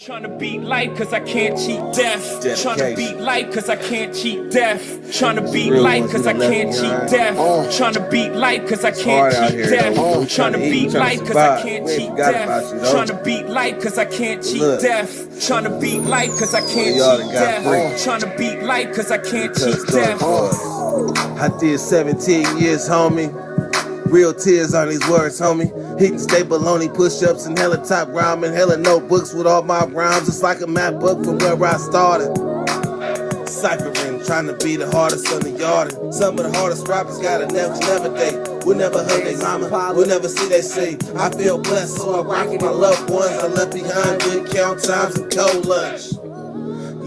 Trying to beat life cause I can't cheat death. Trying to beat life cause I can't cheat death. Trying to beat life cause I can't cheat death. Trying to beat life cause I can't cheat death. Trying to beat life cause I can't cheat death. Trying to beat life cause I can't cheat death. Trying to beat life cause I can't cheat death. Trying to beat life cause I can't cheat death. I did 17 years, homie. Real tears on these words, homie. Hitting staple only push-ups and hella top rhyming, hella notebooks with all my rhymes. It's like a map book from where I started. Ciphering, trying to be the hardest on the yard. Some of the hardest rappers got a never day. We'll never hug their mama, we'll never see they say. I feel blessed, so I rock with my loved ones. I left behind good count times and cold lunch.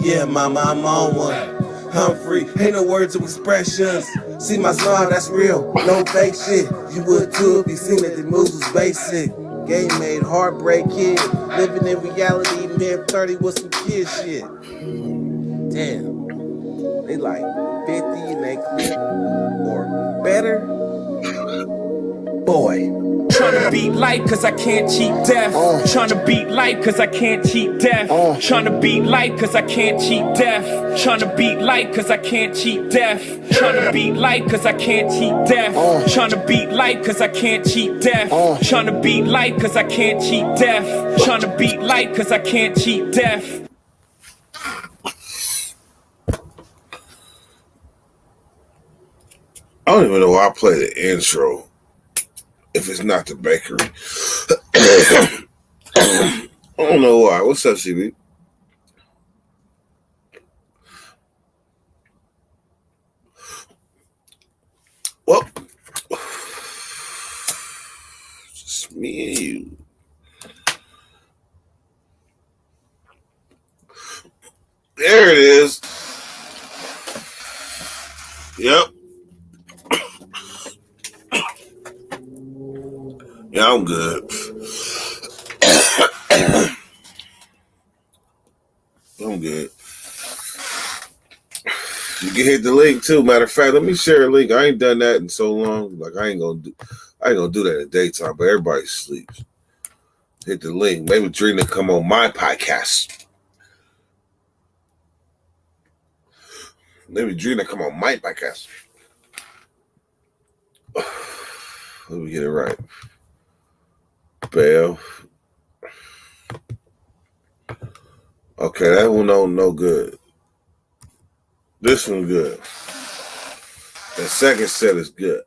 Yeah, mama, I'm on one. I'm free, ain't no words of expressions. See my smile, that's real, no fake shit. You would too if you seen that the moves was basic. Game made, heartbreak kid. Living in reality, mid 30 with some kid shit. Damn, they like 50 and they clip or better. Boy. Trying to beat life cause I can't cheat death. Trying to beat life cause I can't cheat death. Trying to beat life cause I can't cheat death. Trying to beat life cause I can't cheat death. Trying to beat life cause I can't cheat death. Trying to beat life cause I can't cheat death. Trying to beat life cause I can't cheat death. Trying to beat life cause I can't cheat death. I don't even know why I play the intro if it's not the bakery. I don't know why. What's up, CB? Well, just me and you. There it is. Yep. Yeah, I'm good. I'm good. You can hit the link too. Matter of fact, let me share a link. I ain't done that in so long. Like I ain't gonna do that in the daytime, but everybody sleeps. Hit the link. Maybe Drina come on my podcast. Maybe Drina come on my podcast. Let me get it right. Bell. Okay, that one no good. This one good. The second set is good.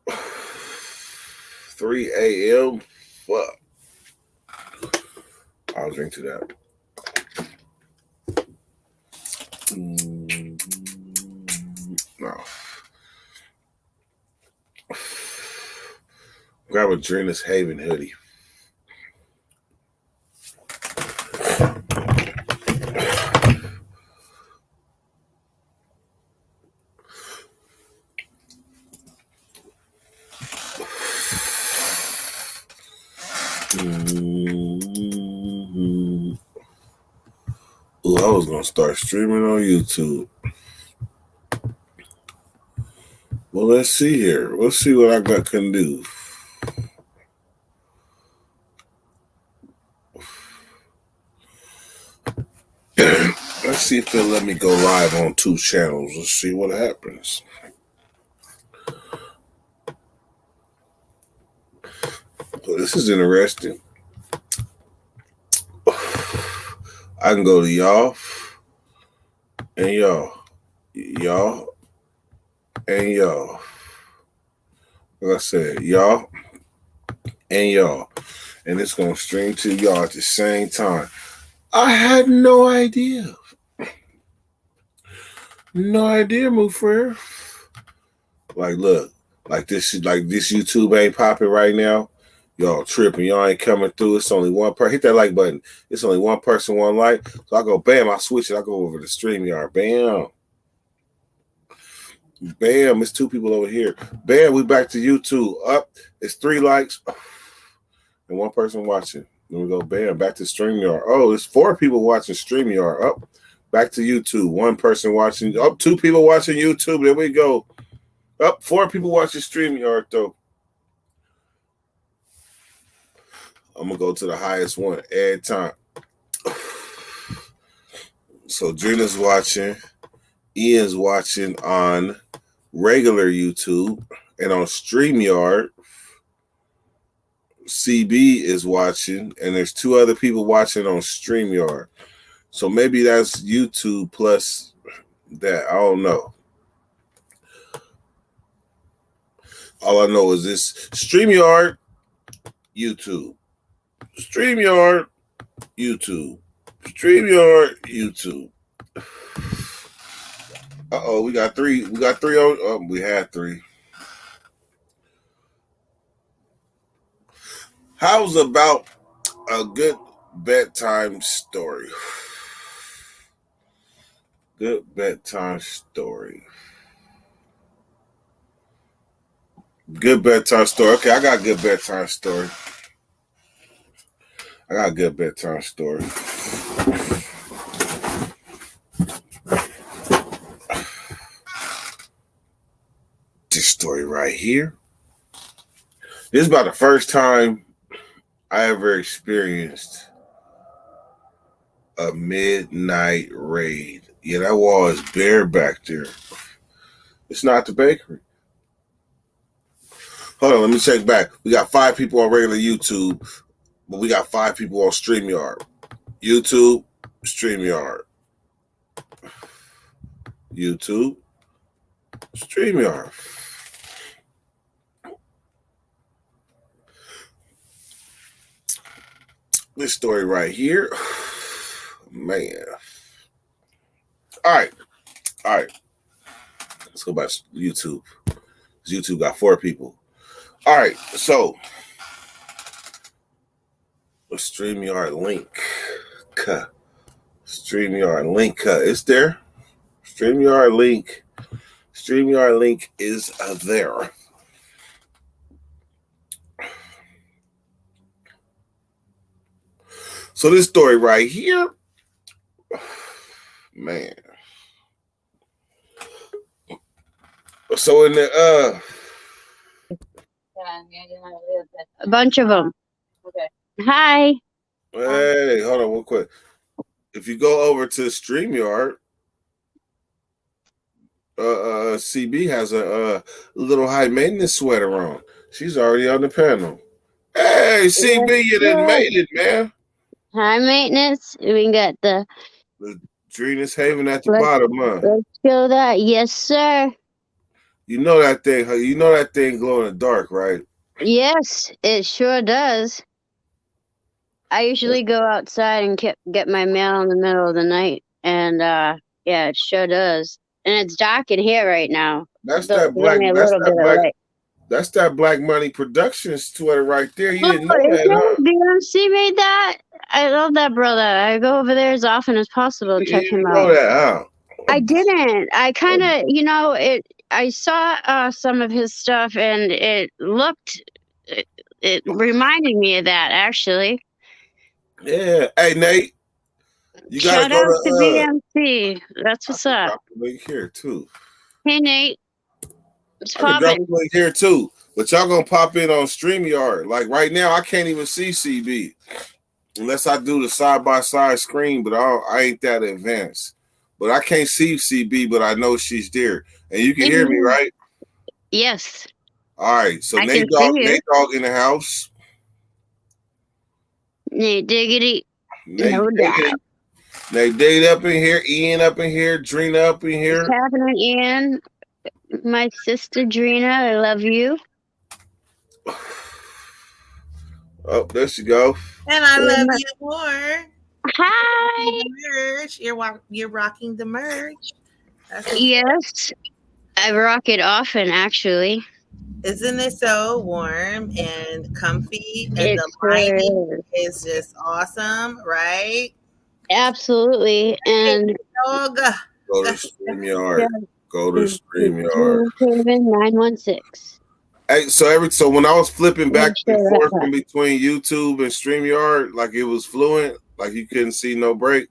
$3 a.m. Fuck. I'll drink to that. No. Grab a Drina's Haven hoodie. Ooh, I was gonna start streaming on YouTube. Well, let's see here. Let's see what I can do. Let's see if they'll let me go live on 2 channels. Let's see what happens. So this is interesting. I can go to y'all and y'all and y'all. Like I said, y'all and y'all. And it's going to stream to y'all at the same time. I had no idea. No idea, Muffer. Like, look, like this YouTube ain't popping right now. Y'all tripping. Y'all ain't coming through. It's only one person. Hit that like button. It's only one person, one like. So I go, bam, I switch it. I go over to StreamYard. Bam. Bam, it's 2 people over here. Bam, we back to YouTube. Up, it's 3 likes and 1 person watching. Then we go, bam, back to StreamYard. Oh, it's 4 people watching StreamYard. Up, back to YouTube. 1 person watching. Up, 2 people watching YouTube. There we go. Up, 4 people watching StreamYard, though. I'm gonna go to the highest one every time. So Drina's watching, Ian's watching on regular YouTube, and on StreamYard, CB is watching, and there's 2 other people watching on StreamYard. So maybe that's YouTube plus that. I don't know. All I know is this StreamYard, YouTube. StreamYard, YouTube. StreamYard, YouTube. We got 3. We got 3 on. We had 3. How's about a good bedtime story? Good bedtime story. Good bedtime story. Okay, I got a good bedtime story. This story right here. This is about the first time I ever experienced a midnight raid. Yeah, that wall is bare back there. It's not the bakery. Hold on, let me check back. We got 5 people on regular YouTube, but we got 5 people on StreamYard. YouTube, StreamYard. YouTube, StreamYard. This story right here, man. All right. Let's go back to YouTube. YouTube got 4 people. All right, so the StreamYard link. StreamYard link. It's there. StreamYard link. StreamYard link is there. So this story right here, man. So in the a bunch of them. Okay. Hi. Hey, hold on real quick. If you go over to StreamYard, CB has a little high maintenance sweater on. She's already on the panel. Hey, CB, you done made it, man. High maintenance. We got the Drina's Haven at the bottom, huh? Let's show that. Yes, sir. You know that thing. You know that thing glow in the dark, right? Yes, it sure does. I usually go outside and get my mail in the middle of the night, and yeah, it sure does. And it's dark in here right now. That's So that black. give me a little bit of light. That's that Black Money Productions sweater right there. You didn't know is that, huh? BMC made that? I love that brother. I go over there as often as possible to check him out. You know that, huh? I didn't. I kind of, I saw some of his stuff, and it reminded me of that, actually. Yeah. Hey, Nate. You gotta Shout out go to BMC. That's what's up. Link here too. Hey, Nate. It's I can drop popping. a link here too, but y'all gonna pop in on StreamYard. Like right now, I can't even see CB unless I do the side-by-side screen, but I ain't that advanced. But I can't see CB, but I know she's there. And you can hear me, right? Yes. All right. So I Nate can see Dogg in the house. Nate Diggity. No doubt. Nate Date up in here. Ian up in here. Drina up in here. What's happening, Ian? My sister Drina, I love you. Oh, there she go. And I love you more. Hi. Merch. You're rocking the merch. Yes, I rock it often, actually. Isn't it so warm and comfy? And the lighting is just awesome, right? Absolutely. And go to StreamYard. Go to StreamYard. 916. Hey, so when I was flipping back and forth from between YouTube and StreamYard, like it was fluent, like you couldn't see no break.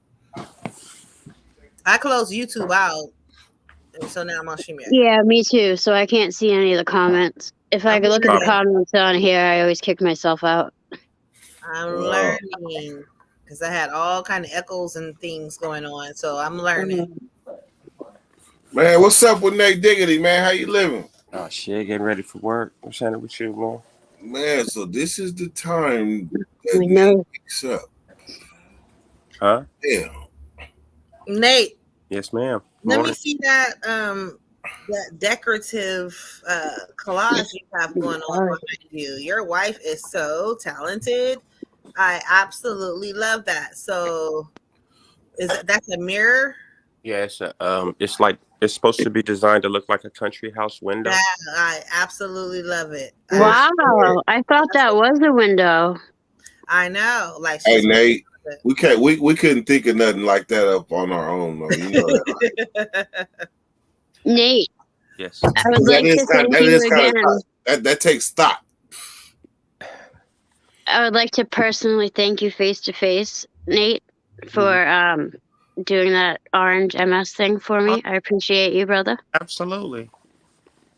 I closed YouTube out, and so now I'm on StreamYard. Yeah, me too. So I can't see any of the comments. If I could look at the comments on here, I always kick myself out. I'm Wow. learning because I had all kind of echoes and things going on. So I'm learning. Man, what's up with Nate Diggity, man? How you living? Oh shit, getting ready for work. What's happening with you, man? Man, so this is the time I that Nate know. picks up. Huh? Yeah. Nate, Yes, ma'am. let me Morning. see that that decorative collage you have going on behind you. Your wife is so talented. I absolutely love that. So that's a mirror? Yeah, it's like it's supposed to be designed to look like a country house window. That I absolutely love it. Wow, I thought that was a window. I know. Like Hey she's Nate, we couldn't think of nothing like that up on our own though. You know that. Nate, Yes. I would like to thank you again. That takes stock. I would like to personally thank you face to face, Nate, for doing that orange MS thing for me. I appreciate you, brother. Absolutely.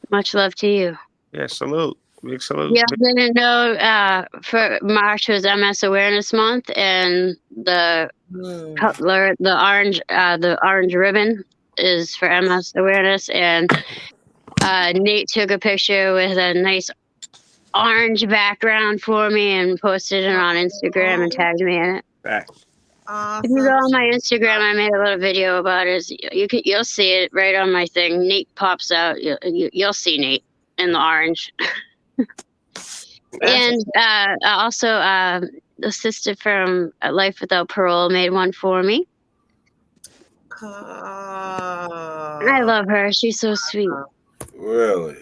Much love to you. Yeah, salute. Big salute. Yeah, I didn't know for March was MS Awareness Month, and the cutler, the orange ribbon is for MS awareness, and Nate took a picture with a nice orange background for me and posted it on Instagram and tagged me in it. Facts. Awesome. If you go on my Instagram, I made a little video about it. You'll see it right on my thing. Nate pops out. You'll see Nate in the orange. And also, the sister from Life Without Parole made one for me. I love her. She's so sweet. Really?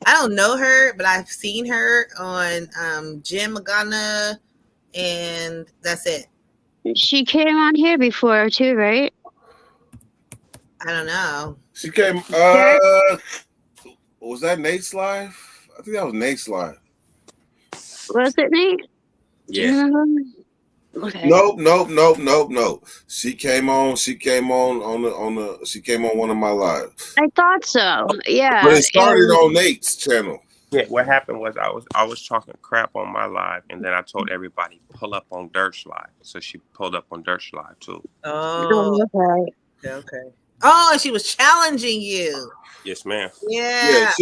I don't know her, but I've seen her on Jim Magana, and that's it. She came on here before too, right? I don't know. She came was that Nate's live? I think that was Nate's live. Was it Nate? Yeah. Okay. Nope. She came on one of my lives. I thought so. Yeah. But it started on Nate's channel. Yeah, what happened was I was talking crap on my live, and then I told everybody pull up on Dirt's live. So she pulled up on Dirt's live too. Oh, okay. Okay. Oh, and she was challenging you. Yes, ma'am. Yeah.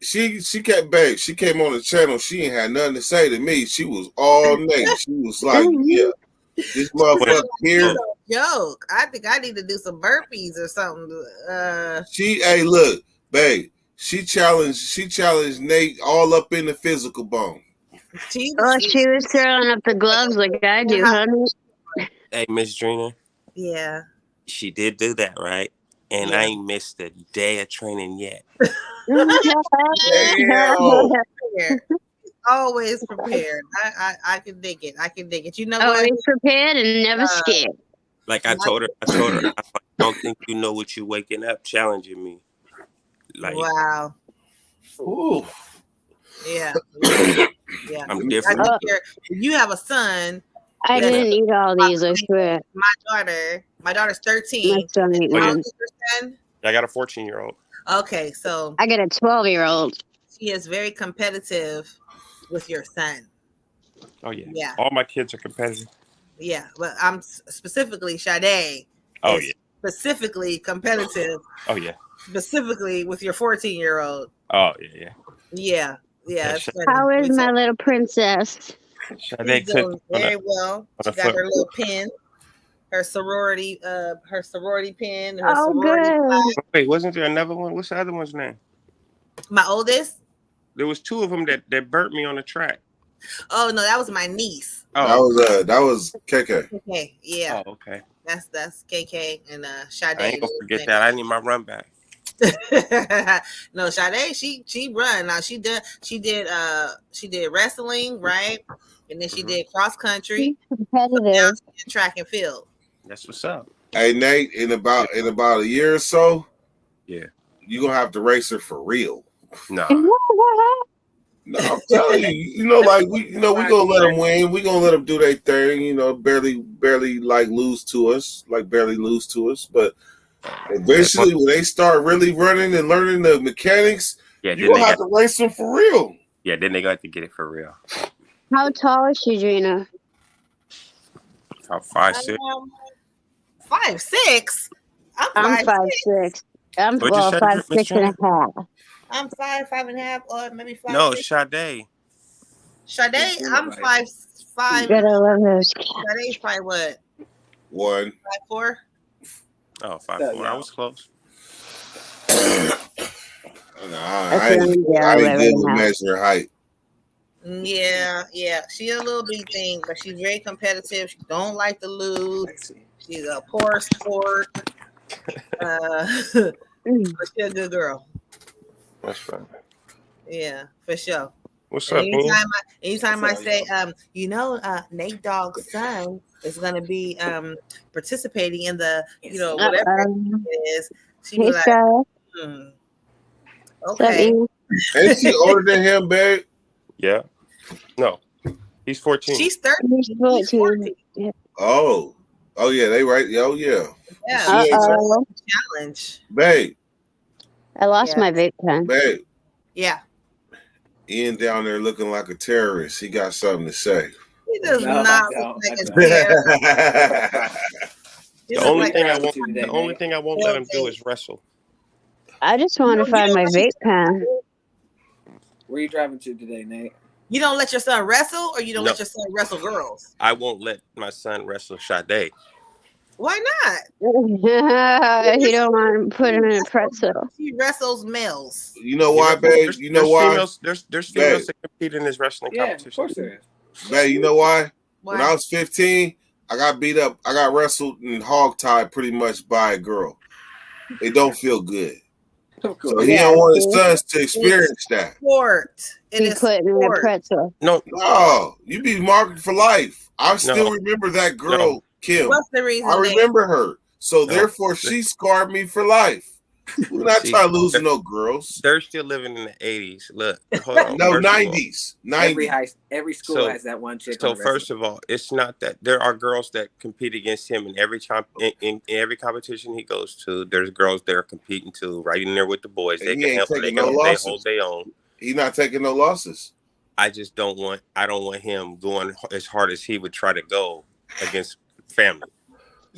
She kept back. She came on the channel. She ain't had nothing to say to me. She was all Nate. She was like, yeah, this motherfucker here. Joke. I think I need to do some burpees or something. Look, babe. She challenged Nate all up in the physical bone. She was throwing up the gloves like I do, honey. Hey, Miss Drina. Yeah. She did do that, right? And I ain't missed a day of training yet. Always prepared. I can dig it. You know what? Always prepared and never scared. Like I told her, I don't think you know what you're waking up challenging me. Like, wow. Ooh. Yeah. Yeah. I'm different. You have a son. I didn't eat all these, I swear. My daughter's 13. My son ate one. I got a 14-year-old. Okay, so I got a 12-year-old. She is very competitive with your son. Oh yeah. Yeah. All my kids are competitive. Yeah, but I'm specifically Sade. Oh yeah. Specifically competitive. Oh yeah. Specifically with your 14-year-old. Oh yeah. Yeah. How is my little princess? She's doing very well. She got her little pin, her sorority pin. Her sorority good. Wait, wasn't there another one? What's the other one's name? My oldest. There was two of them that burnt me on the track. Oh no, that was my niece. Oh, that was KK. Okay, yeah. Oh, okay. That's KK and Sade. I ain't gonna forget that. I need my run back. No, Sade, she run. Now she did wrestling, right? And then she did cross country, track and field. That's what's up. Hey Nate, in about a year or so, yeah, you're gonna have to race her for real. No. No, I'm telling you, like we gonna let them win. We gonna let them do their thing. Barely like lose to us, But eventually, when they start really running and learning the mechanics, you're gonna have to race them for real. Yeah, then they got to get it for real. How tall is she, Gina? About 5'6". 5'6". I'm I'm 5'6". 5'6". I'm What'd you say, five Miss six and a Jenna? half. I'm 5'5.5", or maybe 5'6". No, Sade. Sade, I'm 5'5". Gotta love those kids. Sade's probably what? One. 5'4". Oh, 5'4". I was close. I ain't good with measuring height. Yeah. She a little bitty thing, but she's very competitive. She don't like to lose. She's a poor sport. But she's a good girl. That's right. Yeah, for sure. What's up, man? Anytime I say, Nate Dogg's son is gonna be participating in the, whatever it is, she be like, okay. Ain't she older than him, babe? Yeah. No, he's 14. She's 13. He's 14. Oh yeah, they right. Oh yeah. Challenge, babe. I lost my vape pen. Babe. Yeah. Ian down there looking like a terrorist. He got something to say. He does not look like a terrorist. The only thing I won't let him do is wrestle. I just want to find my vape pen. Where are you driving to today, Nate? You don't let your son wrestle, or you don't let your son wrestle girls? I won't let my son wrestle Sade. Why not? He don't want to put him in a pretzel. He wrestles males. You know why, babe? You know why? There's females that compete in this wrestling competition. Of course there is. Babe, you know why? When I was 15, I got beat up. I got wrestled and hogtied pretty much by a girl. It don't feel good. So he don't want his sons to experience that. Sport. It is put him in a pretzel. No, you be marked for life. I still remember that girl, Kim. What's the reason? I remember her. So therefore, she scarred me for life. We're not trying to lose no girls. They're still living in the 80s. Look, hold on. No, 90s. Every school has that one chick. So first of all, it's not that there are girls that compete against him in every in every competition he goes to. There's girls that are competing too, right in there with the boys. They can help. They hold their own. He's not taking no losses. I don't want him going as hard as he would try to go against family.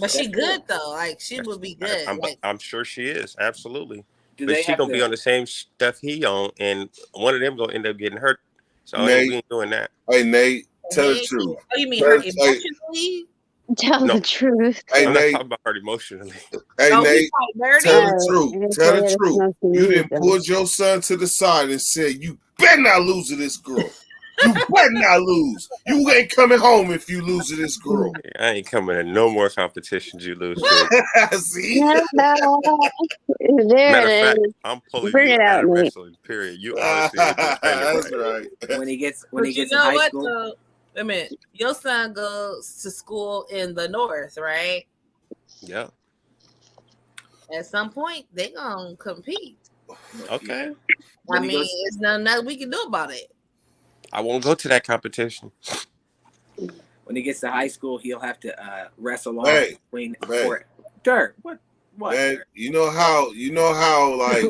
But she good though. Like she would be good. I'm sure she is, absolutely. But she gonna be on the same stuff he on, and one of them gonna end up getting hurt. So we ain't doing that. Hey Nate, tell the truth. Oh, you mean hurt emotionally? Tell the truth. Hey I'm Nate, not talking about hurt emotionally. Hey Nate, tell the truth. Tell the truth. You didn't pull your son to the side and said, "You better not lose to this girl. You better not lose. You ain't coming home if you lose to this girl." I ain't coming to no more competitions you lose to. See? There Matter it of fact, is. I'm pulling Bring you it out out, of Nate. wrestling, period. You honestly That's right. When he gets in know high what, school. though? Wait a minute. Your son goes to school in the north, right? Yeah. At some point, they gonna compete. Okay. I mean, it's nothing we can do about it. I won't go to that competition. When he gets to high school, he'll have to wrestle on between Dirk. What? Man, you know how like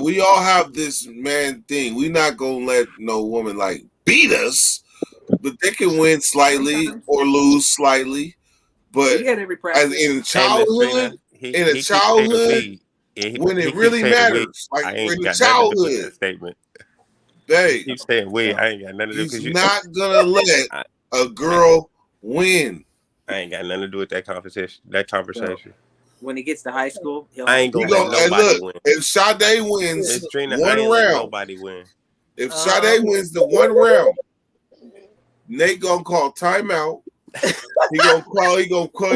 we all have this man thing. We not gonna let no woman like beat us, but they can win slightly or lose slightly. But as in childhood, when it really matters, like in the childhood, statement. Hey, Keep saying we. I ain't got nothing to do. He's not gonna let a girl win. I ain't got nothing to do with that competition. That conversation. When he gets to high school, I ain't gonna let nobody win. If Sade wins one round, nobody win. If Sade wins the one round, Nate gonna call timeout. He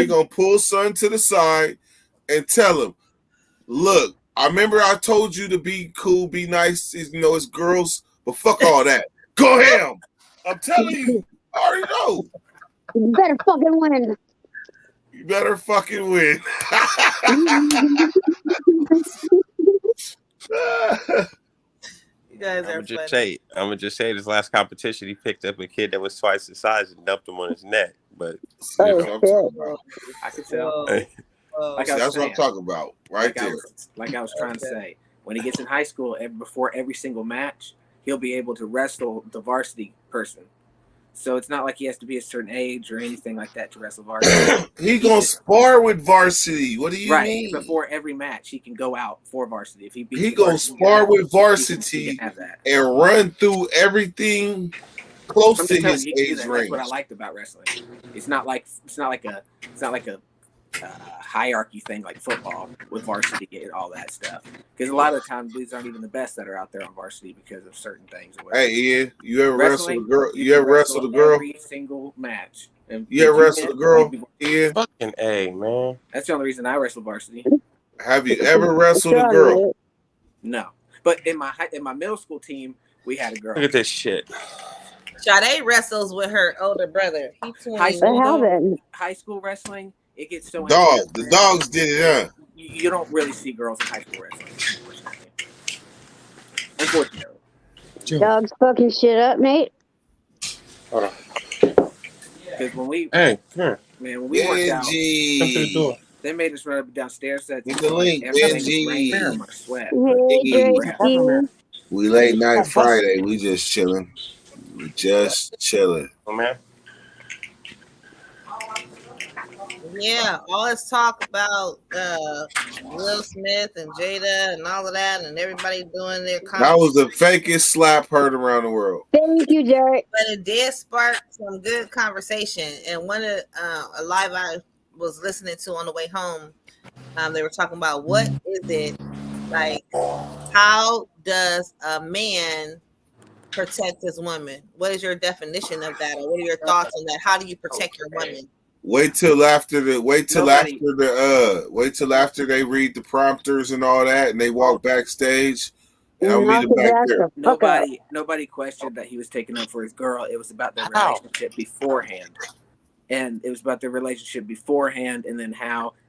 gonna pull son to the side and tell him, "Look, I remember I told you to be cool, be nice. You know, it's girls, but fuck all that. Go ham. I'm telling you, I already know. You better fucking win. You better fucking win." You guys are I'm gonna just say this last competition, he picked up a kid that was twice his size and dumped him on his neck. But I could tell. That's what I'm talking about, right there. Like I was trying to say, when he gets in high school, before every single match, he'll be able to wrestle the varsity person. So it's not like he has to be a certain age or anything like that to wrestle varsity. He gonna spar with varsity. What do you mean? Before every match, he can go out for varsity. If he beats he gonna spar with varsity and run through everything close to his age range. That's what I liked about wrestling. It's not like a hierarchy thing like football with varsity and all that stuff. Because a lot of the times dudes aren't even the best that are out there on varsity because of certain things. Hey, Ian, you ever wrestle a girl? You ever wrestle a girl? Every single match. And you ever wrestle a girl? Ian? Fucking A, man. That's the only reason I wrestle varsity. Have you ever wrestled a girl? No, but in my middle school team, we had a girl. Look at this shit. Sade wrestles with her older brother. He's 20. High school wrestling. It gets so the dogs did it, huh? You don't really see girls in high school wrestling, unfortunately. Dogs fucking shit up, Nate. Hold on. Because when we come here. Man, when we worked out, come to the door. They made us run up and downstairs. That the link, Benji. Sweat. We late night Friday. We just chilling. Oh man. Yeah, all this talk about Will Smith and Jada and all of that, and everybody doing their comments. That was the fakest slap heard around the world. Thank you, Derek. But it did spark some good conversation. And one of a live I was listening to on the way home, they were talking about what is it like? How does a man protect his woman? What is your definition of that, or what are your thoughts on that? How do you protect your woman? Wait till after they read the prompters and all that, and they walk backstage. And I'll meet him back there. Nobody questioned that he was taking up for his girl. It was about their relationship beforehand. And it was about their relationship beforehand, and then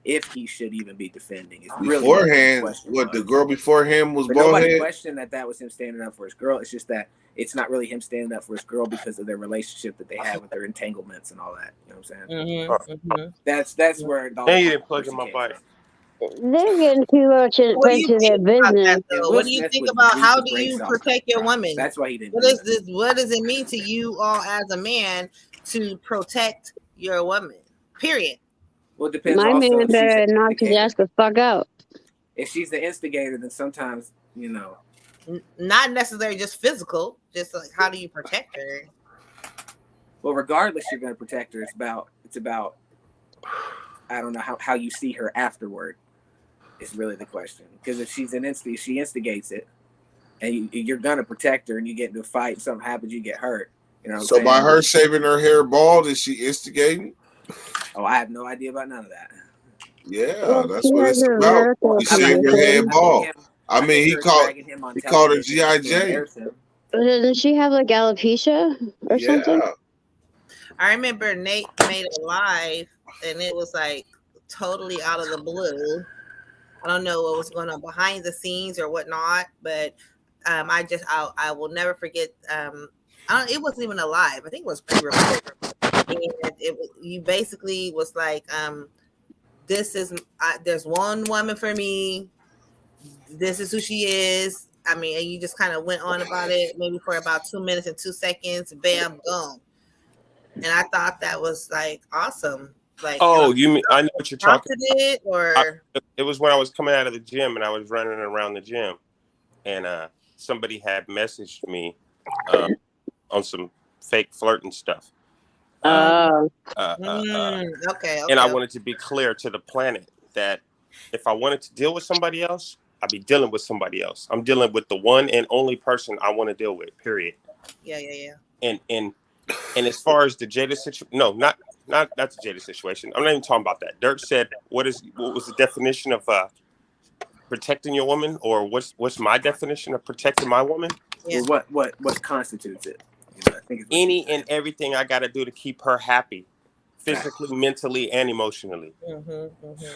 if he should even be defending. It's really beforehand, what the girl before him was bald nobody head? questioned that was him standing up for his girl. It's just that it's not really him standing up for his girl because of their relationship that they had with their entanglements and all that. You know what I'm saying? That's where the you didn't plug in my bike. They're getting too much into their business. What do you think about how do you protect your woman? That's why he didn't. What does it mean to you all as a man to protect your woman? Period. Well, it depends. My man better knock his ass the fuck out. If she's the instigator, then sometimes, not necessarily just physical, just like how do you protect her? Well, regardless, you're going to protect her. It's about I don't know how you see her afterward is really the question. Because if she's she instigates it, and you're going to protect her, and you get into a fight, and something happens, you get hurt. So by her shaving her hair bald, is she instigating? Oh, I have no idea about none of that. Yeah, that's what it's about. He shaved her head bald. I mean, he called her G.I. Jane. Doesn't she have like alopecia or something? I remember Nate made a live, and it was like totally out of the blue. I don't know what was going on behind the scenes or whatnot, but I will never forget. It wasn't even a live. I think it was pre-recorded. And you basically was like, there's one woman for me. This is who she is. I mean, and you just kind of went on about it maybe for about 2 minutes and 2 seconds. Bam, gone. And I thought that was like awesome. Like, you mean I know what you're talking about? It was when I was coming out of the gym and I was running around the gym, and somebody had messaged me on some fake flirting stuff. Okay. And I wanted to be clear to the planet that if I wanted to deal with somebody else, I'd be dealing with somebody else. I'm dealing with the one and only person I want to deal with. Period. Yeah. And as far as the Jada situation, no, not the Jada situation. I'm not even talking about that. Dirk said, "What was the definition of protecting your woman, or what's my definition of protecting my woman?" Yeah. Well, what constitutes it? I think any and everything I got to do to keep her happy, physically, mentally, and emotionally.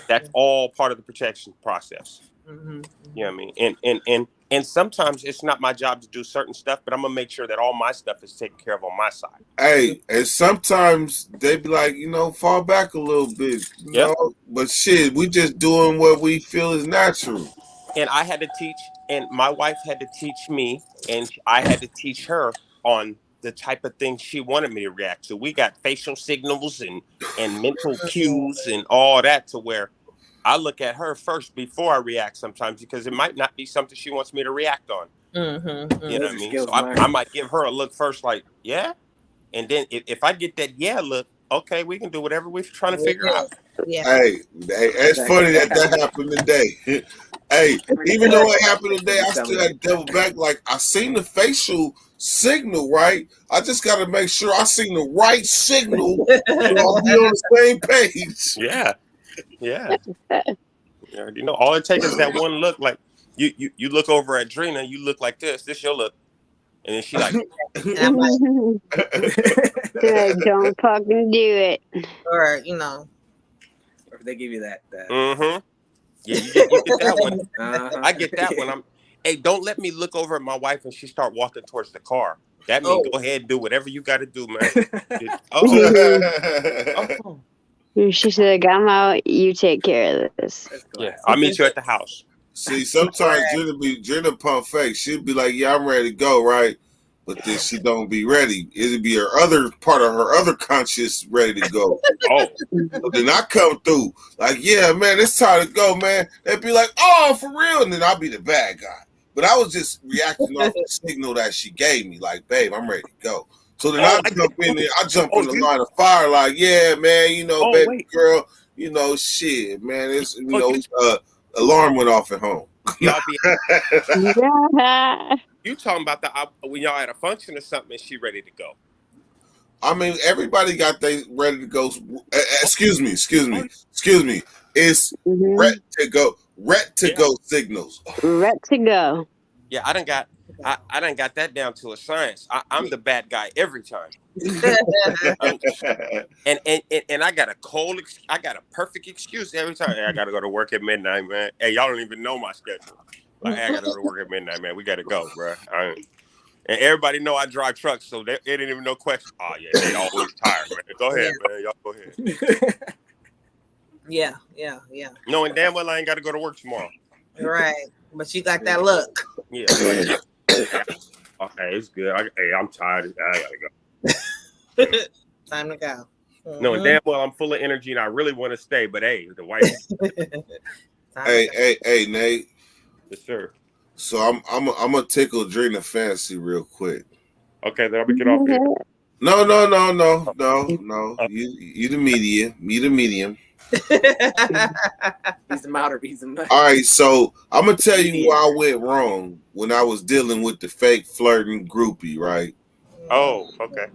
That's all part of the protection process. You know what I mean? And sometimes it's not my job to do certain stuff, but I'm gonna make sure that all my stuff is taken care of on my side. Hey, and sometimes they be like, fall back a little bit, you know? But shit, we just doing what we feel is natural. And I had to teach, and my wife had to teach me, and I had to teach her on the type of thing she wanted me to react to. We got facial signals and mental cues and all that, to where I look at her first before I react sometimes, because it might not be something she wants me to react on. You know what I mean? So I might give her a look first, like, yeah. And then if I get that yeah look, okay, we can do whatever we're trying to figure out. Yeah. Hey, it's funny that happened today. Hey, even though it happened today, I still had to double back. Like, I seen the facial signal, right? I just got to make sure I seen the right signal so I'll be on the same page. Yeah. You know, all it takes is that one look. Like, you look over at Drina, you look like this. This your look. And then she like, don't fucking do it. Or, you know. Or if they give you that. Yeah, you get that one. I get that one. Hey, don't let me look over at my wife and she start walking towards the car. That means go ahead and do whatever you got to do, man. She's like, I'm out. You take care of this. Yeah, I'll meet you at the house. See, sometimes Jenna pump fake. She'll be like, yeah, I'm ready to go, right? But then she don't be ready. It'll be her other part of her other conscious ready to go. So then I come through like, yeah, man, it's time to go, man. They'd be like, oh, for real? And then I'll be the bad guy. But I was just reacting off the signal that she gave me, like, babe, I'm ready to go. So then I jump in there. I jump in the line of fire, like, yeah, man, you know, baby girl, you know, shit, man, it's, you know, alarm went off at home. Y'all be you talking about when y'all at a function or something and she ready to go? I mean, everybody got they ready to go. Excuse me. It's ready to go. Signals. Ready to go. Yeah, I done got that down to a science. I'm the bad guy every time. and I got a perfect excuse every time. Hey, I gotta go to work at midnight, man. Hey, y'all don't even know my schedule. Like, hey, I gotta go to work at midnight, man. We gotta go, bro. And everybody know I drive trucks, so it didn't even no question. Oh yeah, they always tired, man. Go ahead, man. Y'all go ahead. Yeah. Knowing damn well I ain't got to go to work tomorrow. Right, but you got that look. Yeah. Okay, it's good. I'm tired. I gotta go. Time to go. Knowing damn well I'm full of energy and I really want to stay, but hey, the wife. Hey, Nate. Yes, sir. So I'm gonna tickle Drina fantasy real quick. Okay, then I'll get off here. No. You the medium. He's the moderate. All right, so I'm gonna tell you where I went wrong when I was dealing with the fake flirting groupie, right? Oh, okay.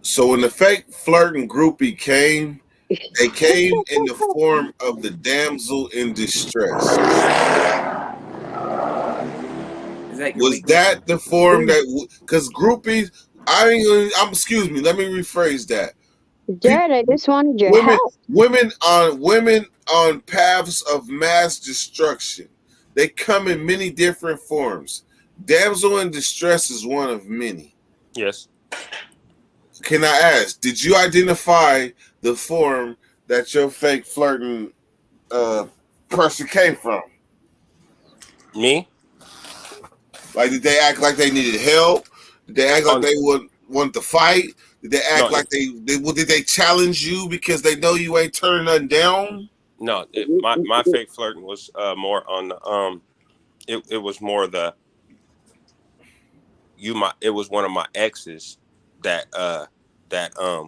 So when the fake flirting groupie came, they came in the form of the damsel in distress. Was that the form that? Because groupies, excuse me. Let me rephrase that. Jared, I just wanted your help. Women on paths of mass destruction. They come in many different forms. Damsel in distress is one of many. Yes. Can I ask, did you identify the form that your fake flirting person came from? Me? Like, did they act like they needed help? Did they act like they want to fight? Did they act like did they challenge you because they know you ain't turning nothing down? No, my fake flirting was more on the it was more the it was one of my exes that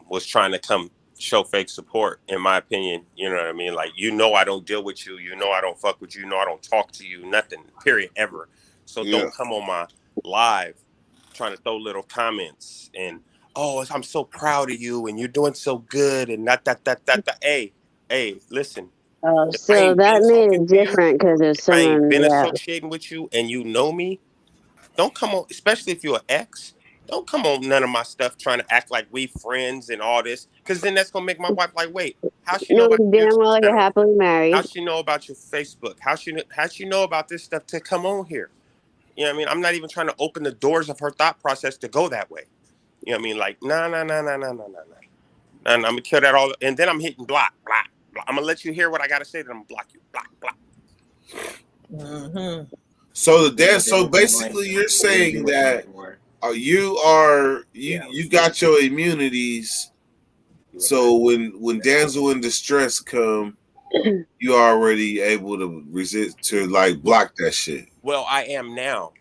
was trying to come show fake support, in my opinion. You know what I mean? Like, I don't deal with you, I don't fuck with you, I don't talk to you, nothing, period, ever. So don't come on my live trying to throw little comments and, oh, I'm so proud of you and you're doing so good and that. Hey, listen. Oh, so that made it different because there's someone. I ain't been associating with you and you know me. Don't come on, especially if you're an ex. Don't come on none of my stuff trying to act like we friends and all this, because then that's gonna make my wife like, wait, how she know about damn well you're happily married? How she know about your Facebook? How she know about this stuff to come on here? You know what I mean? I'm not even trying to open the doors of her thought process to go that way. You know what I mean? Like, no. And I'm gonna kill that all, and then I'm hitting block. I'm gonna let you hear what I gotta say, then I'm gonna block you. Block. Mm-hmm. So so basically you're saying that You got your immunities. So when damsel in distress come, you already able to resist to like block that shit. Well, I am now.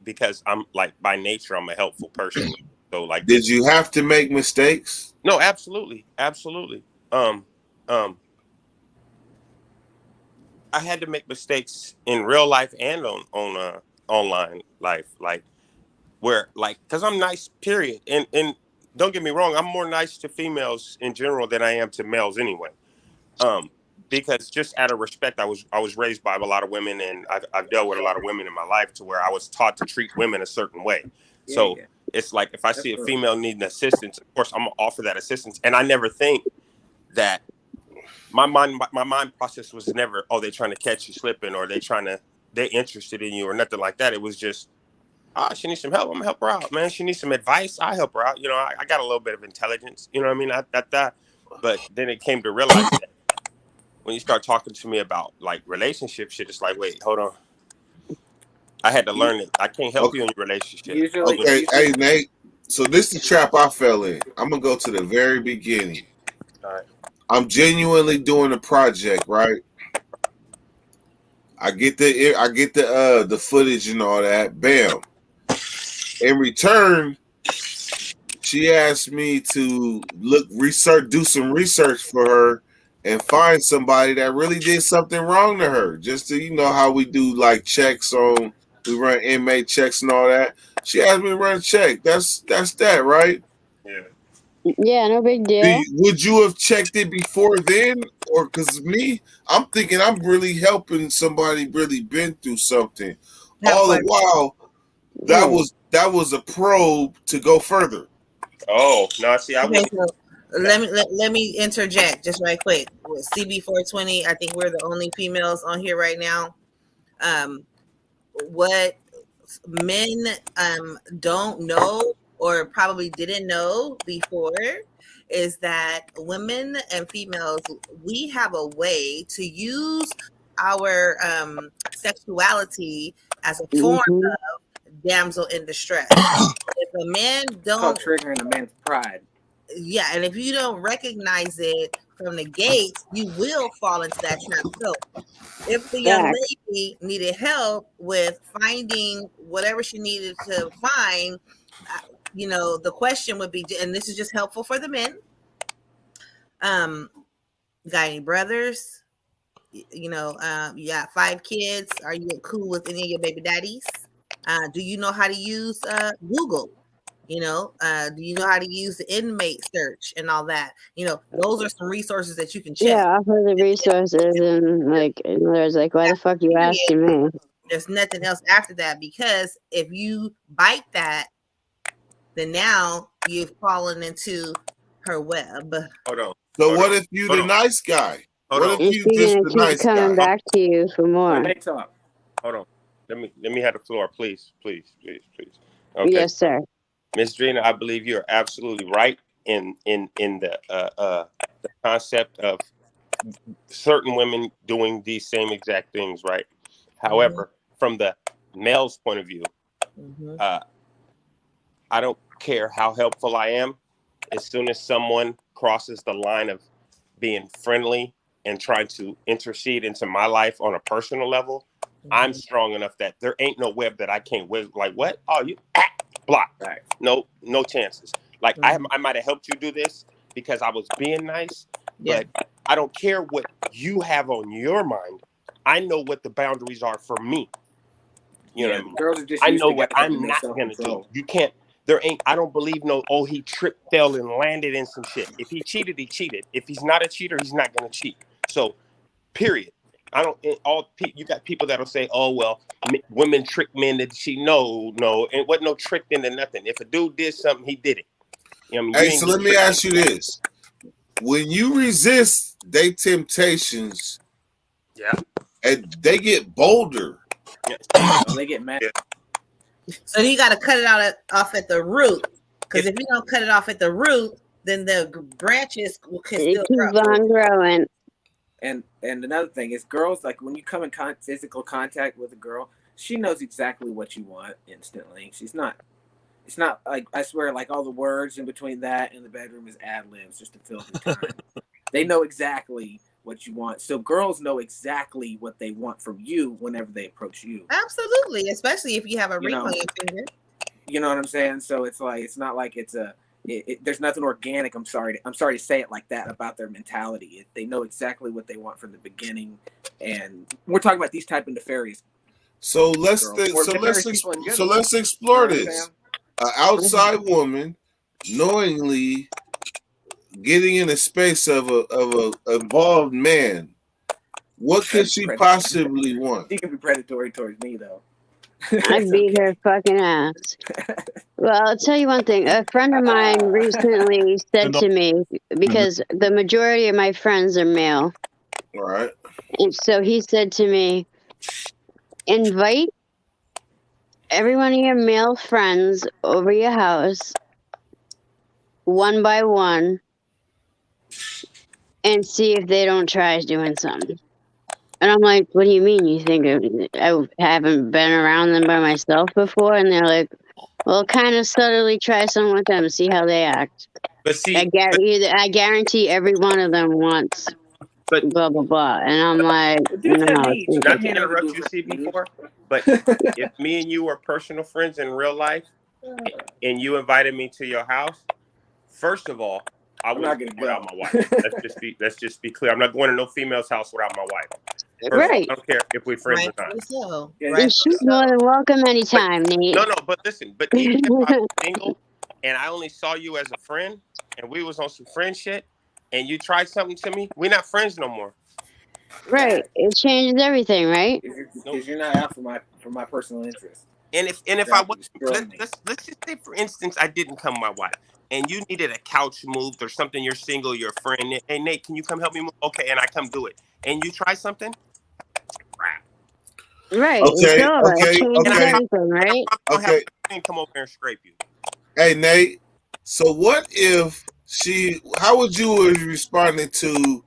Because I'm like by nature I'm a helpful person. So like, did you have to make mistakes? No, absolutely. I had to make mistakes in real life and on online life, like where like because I'm nice, period. And don't get me wrong, I'm more nice to females in general than I am to males anyway. Because just out of respect, I was raised by a lot of women, and I've dealt with a lot of women in my life to where I was taught to treat women a certain way. So it's like if I see a female needing assistance, of course I'm gonna offer that assistance, and I never think that. My mind process was never, oh, they're trying to catch you slipping or they're interested in you or nothing like that. It was just, she needs some help. I'm gonna help her out, man. She needs some advice. I help her out. You know, I got a little bit of intelligence. You know what I mean? But then it came to realize that when you start talking to me about like relationship shit, it's like, wait, hold on. I had to learn that I can't help you in your relationship. Okay, hey Nate. So this is the trap I fell in. I'm gonna go to the very beginning. All right. I'm genuinely doing a project, right? I get the footage and all that. Bam. In return, she asked me to do some research for her and find somebody that really did something wrong to her. Just to, you know how we do like checks we run inmate checks and all that. She asked me to run a check. That's that, right? Yeah. Yeah, no big deal. Would you have checked it before then? Or because I'm thinking I'm really helping somebody really been through something. All the while, that was a probe to go further. Oh, no, see, I okay, so let me interject just right quick. With CB420, I think we're the only females on here right now. What men don't know or probably didn't know before is that women and females, we have a way to use our sexuality as a form of damsel in distress. If a man don't triggering a man's pride. Yeah, and if you don't recognize it from the gate, you will fall into that trap. So if the young lady needed help with finding whatever she needed to find, you know, the question would be, and this is just helpful for the men. Got any brothers? You know, you got 5 kids. Are you cool with any of your baby daddies? Do you know how to use Google? You know, do you know how to use the inmate search and all that? You know, those are some resources that you can check. Yeah, offer the resources and like, in other words, like, why the fuck you asking me? There's nothing else after that, because if you bite that, then now you've fallen into her web. Hold on. So what if you the nice guy? What if you just the nice guy? Coming back to you for more. Hold on. Let me have the floor, please. Okay. Yes, sir. Ms. Drina, I believe you're absolutely right in the concept of certain women doing these same exact things, right? However, from the male's point of view, I don't care how helpful I am. As soon as someone crosses the line of being friendly and trying to intercede into my life on a personal level, I'm strong enough that there ain't no web that I can't whiz. Like, what? Oh, you block. Right. No chances. Like, I might have helped you do this because I was being nice, but I don't care what you have on your mind. I know what the boundaries are for me. You know what I mean? Girls are just I know what I'm not going to do. You can't. I don't believe he tripped, fell, and landed in some shit. If he cheated, he cheated. If he's not a cheater, he's not going to cheat. So, period. You got people that'll say, oh, well, women trick men to cheat. No, it wasn't no tricked into nothing. If a dude did something, he did it. You know what I mean? Hey, so let me ask you this. When you resist their temptations, and they get bolder. They get mad. So you got to cut it off at the root, because if you don't cut it off at the root, then the branches can still keep on growing. And another thing is, girls, like when you come in physical contact with a girl, she knows exactly what you want instantly. She's not. It's not like, I swear, like all the words in between that and the bedroom is ad libs just to fill the time. They know exactly what you want. So girls know exactly what they want from you whenever they approach you. Absolutely, especially if you have a ring on your finger. You know what I'm saying? So it's like, it's not like it's there's nothing organic. I'm sorry to say it like that about their mentality. They know exactly what they want from the beginning, and we're talking about these type of nefarious. So let's explore this. An outside woman knowingly getting in a space of a involved man. What could she possibly want? She can be predatory towards me though. I'd beat her fucking ass. Well, I'll tell you one thing. A friend of mine recently said to me, because the majority of my friends are male. All right. And so he said to me, invite every one of your male friends over your house, one by one, and see if they don't try doing something. And I'm like, what do you mean? You think I haven't been around them by myself before? And they're like, well, kind of subtly try something with them, see how they act. But see, I guarantee every one of them wants blah, blah, blah. And I'm like, no. Not to interrupt you, CB4, but if me and you were personal friends in real life and you invited me to your house, first of all, I wouldn't go without my wife. Let's just be clear. I'm not going to no female's house without my wife. Right. I don't care if we're friends or not. So. Right. She's more than welcome anytime, Nate. No, but listen, but even if I was single and I only saw you as a friend and we was on some friend shit and you tried something to me, we're not friends no more. Right. It changes everything, right? Because you're not out for my personal interest. And if I was, let's just say, for instance, I didn't come my wife, and you needed a couch moved or something. You're single, you're a friend. Hey Nate, can you come help me move? Okay, and I come do it. And you try something. Right. Okay. Everything, right? Okay. Come over here and scrape you. Hey Nate. So what if how would you have responded to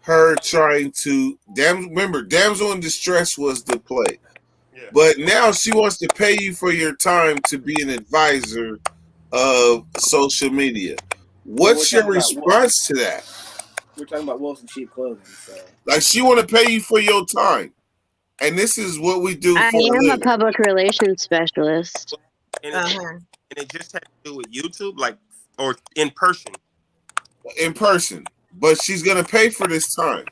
her trying to remember damsel in distress was the play. Yeah. But now she wants to pay you for your time to be an advisor of social media. What's your response to that? We're talking about wolves in sheep clothing. So. Like she want to pay you for your time. And this is what we do. I am a public relations specialist. And it just had to do with YouTube, or in person. In person. But she's going to pay for this time.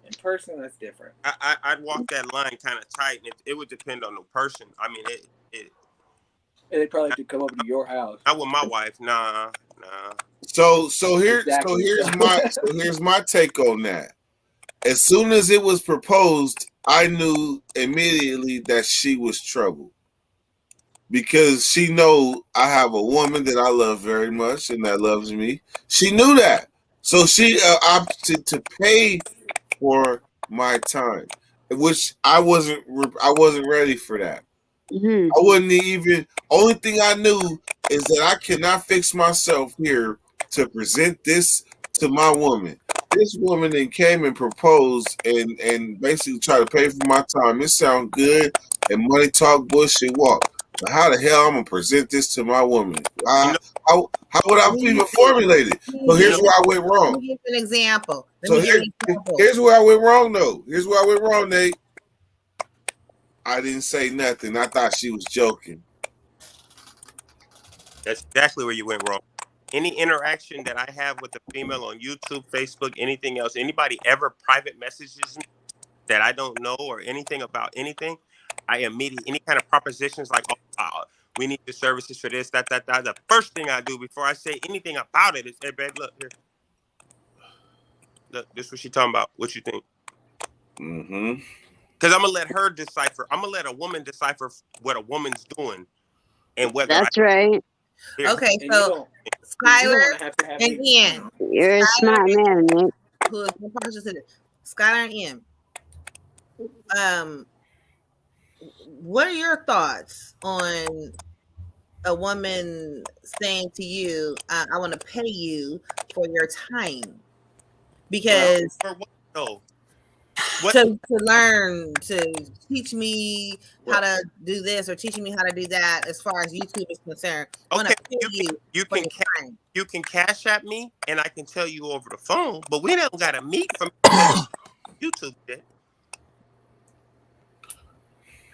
In person, that's different. I'd walk that line kind of tight, and it would depend on the person. I mean, they probably could come over to your house. Not with my wife, nah. So here's my take on that. As soon as it was proposed, I knew immediately that she was trouble. Because she know I have a woman that I love very much and that loves me. She knew that. So she opted to pay for my time, which I wasn't ready for that. Mm-hmm. I wasn't even, only thing I knew is that I cannot fix myself here to present this to my woman. This woman then came and proposed and basically tried to pay for my time. It sound good and money talk, bullshit walk. But how the hell I'm gonna present this to my woman? How would I even formulate it? So here's where I went wrong. Let me give you an example. Here's where I went wrong, though. Here's where I went wrong, Nate. I didn't say nothing. I thought she was joking. That's exactly where you went wrong. Any interaction that I have with a female on YouTube, Facebook, anything else, anybody ever private messages me that I don't know or anything about anything, I immediately, any kind of propositions like, we need the services for this, that. The first thing I do before I say anything about it is, hey, babe, look here. Look, this is what she talking about. What you think? Mm-hmm. Because I'm going to let her decipher. I'm going to let a woman decipher what a woman's doing and whether right. Here. Okay, so Skylar and Ian. You're a smart man, Nick. Skylar and Ian. What are your thoughts on a woman saying to you, I want to pay you for your time? Because for what though? to learn, to teach me how to do this or teaching me how to do that as far as YouTube is concerned. I want to pay you can cash at me and I can tell you over the phone, but we don't got to meet from YouTube shit.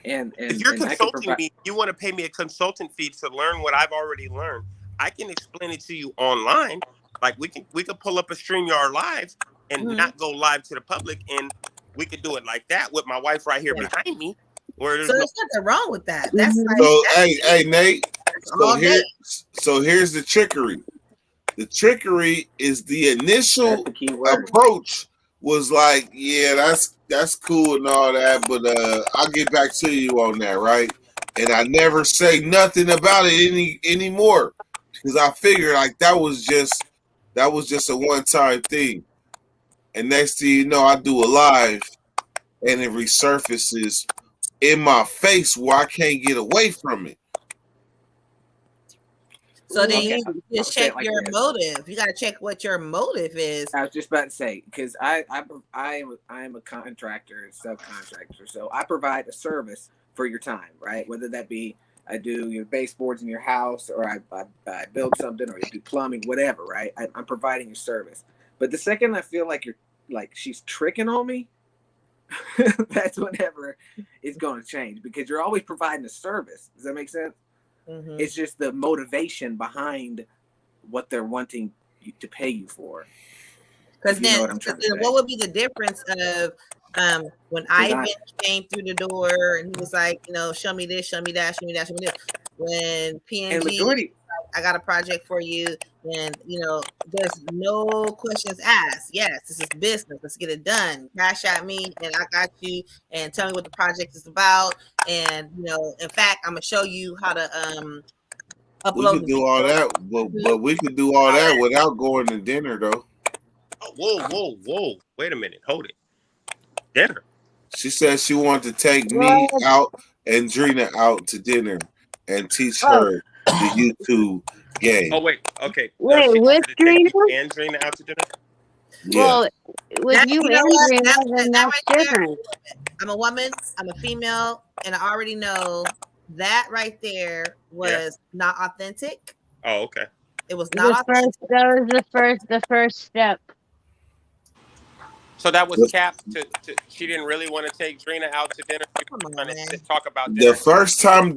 And if you're consulting me, you want to pay me a consultant fee to learn what I've already learned. I can explain it to you online. Like we can pull up a StreamYard Live and not go live to the public, and we could do it like that with my wife right here behind me. So there's nothing wrong with that. That's hey Nate. So here's the trickery. The trickery is the initial approach was like, yeah, that's cool and all that, but I'll get back to you on that, right? And I never say nothing about it anymore because I figured like that was just a one-time thing. And next thing you know, I do a live and it resurfaces in my face where I can't get away from it. So then you just check your motive. You got to check what your motive is. I was just about to say, because I am a contractor, subcontractor, so I provide a service for your time, right? Whether that be I do your baseboards in your house, or I build something, or you do plumbing, whatever, right? I'm providing your service. But the second I feel like she's tricking on me, that's whenever it's going to change, because you're always providing a service. Does that make sense? Mm-hmm. It's just the motivation behind what they're wanting to pay you for. Because then, what would be the difference of when Ivan came through the door and he was like, show me this, show me that, show me that, show me this. When PNG, I got a project for you, and there's no questions asked. Yes, this is business. Let's get it done. Cash at me, and I got you. And tell me what the project is about. And in fact, I'm gonna show you how to upload. We could do all that, but we could do all that without going to dinner, though. Oh, whoa! Wait a minute, hold it. Dinner. She said she wanted to take me out and Drina out to dinner and teach her the YouTube game. Oh wait, okay. Wait, with Drina? And Drina out to dinner? Yeah. Well, with you and Drina, that's different. I'm a woman, I'm a female, and I already know that right there was not authentic. Oh, okay. It was not authentic. That was the first step. So that was Cap. She didn't really want to take Drina out to dinner. To talk about dinner. The first time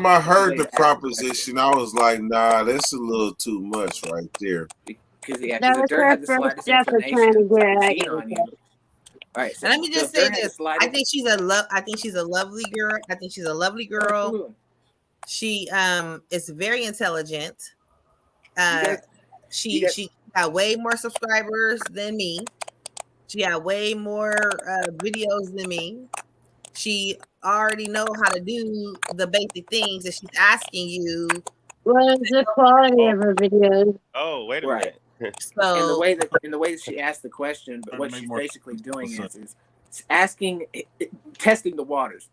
I heard the proposition, I was like, nah, that's a little too much right there. Because that was her first step of trying to get at you. All right, so let me just say this. I think she's a lovely girl. Absolutely. She is very intelligent. She got way more subscribers than me. She got way more videos than me. She already know how to do the basic things that she's asking you. What is the quality of her videos? Oh, wait a minute. So in the way that she asked the question, but what she's basically doing is asking, testing the waters.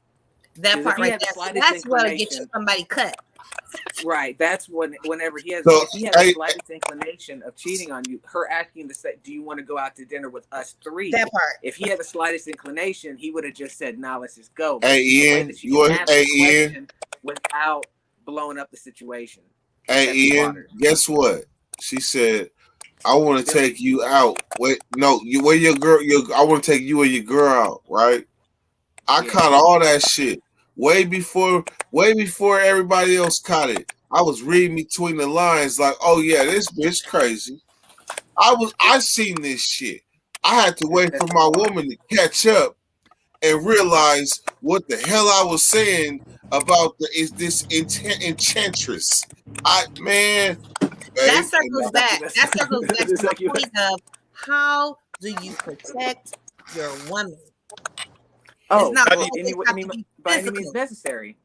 That part right there. That's what will get you somebody cut. Right. That's whenever he has the slightest inclination of cheating on you, her asking to say, do you want to go out to dinner with us three? That part. If he had the slightest inclination, he would have just said, nah, let's just go. Hey, Ian. Ian. Without blowing up the situation. Hey, Ian, guess what? She said, I want to take you out. I want to take you and your girl out, right? I caught all that shit. Way before everybody else caught it. I was reading between the lines like, oh yeah, this bitch crazy. I seen this shit. I had to wait for my woman to catch up and realize what the hell I was saying about this enchantress. That circles back. That circles back to the point of how do you protect your woman? Oh, by any means necessary.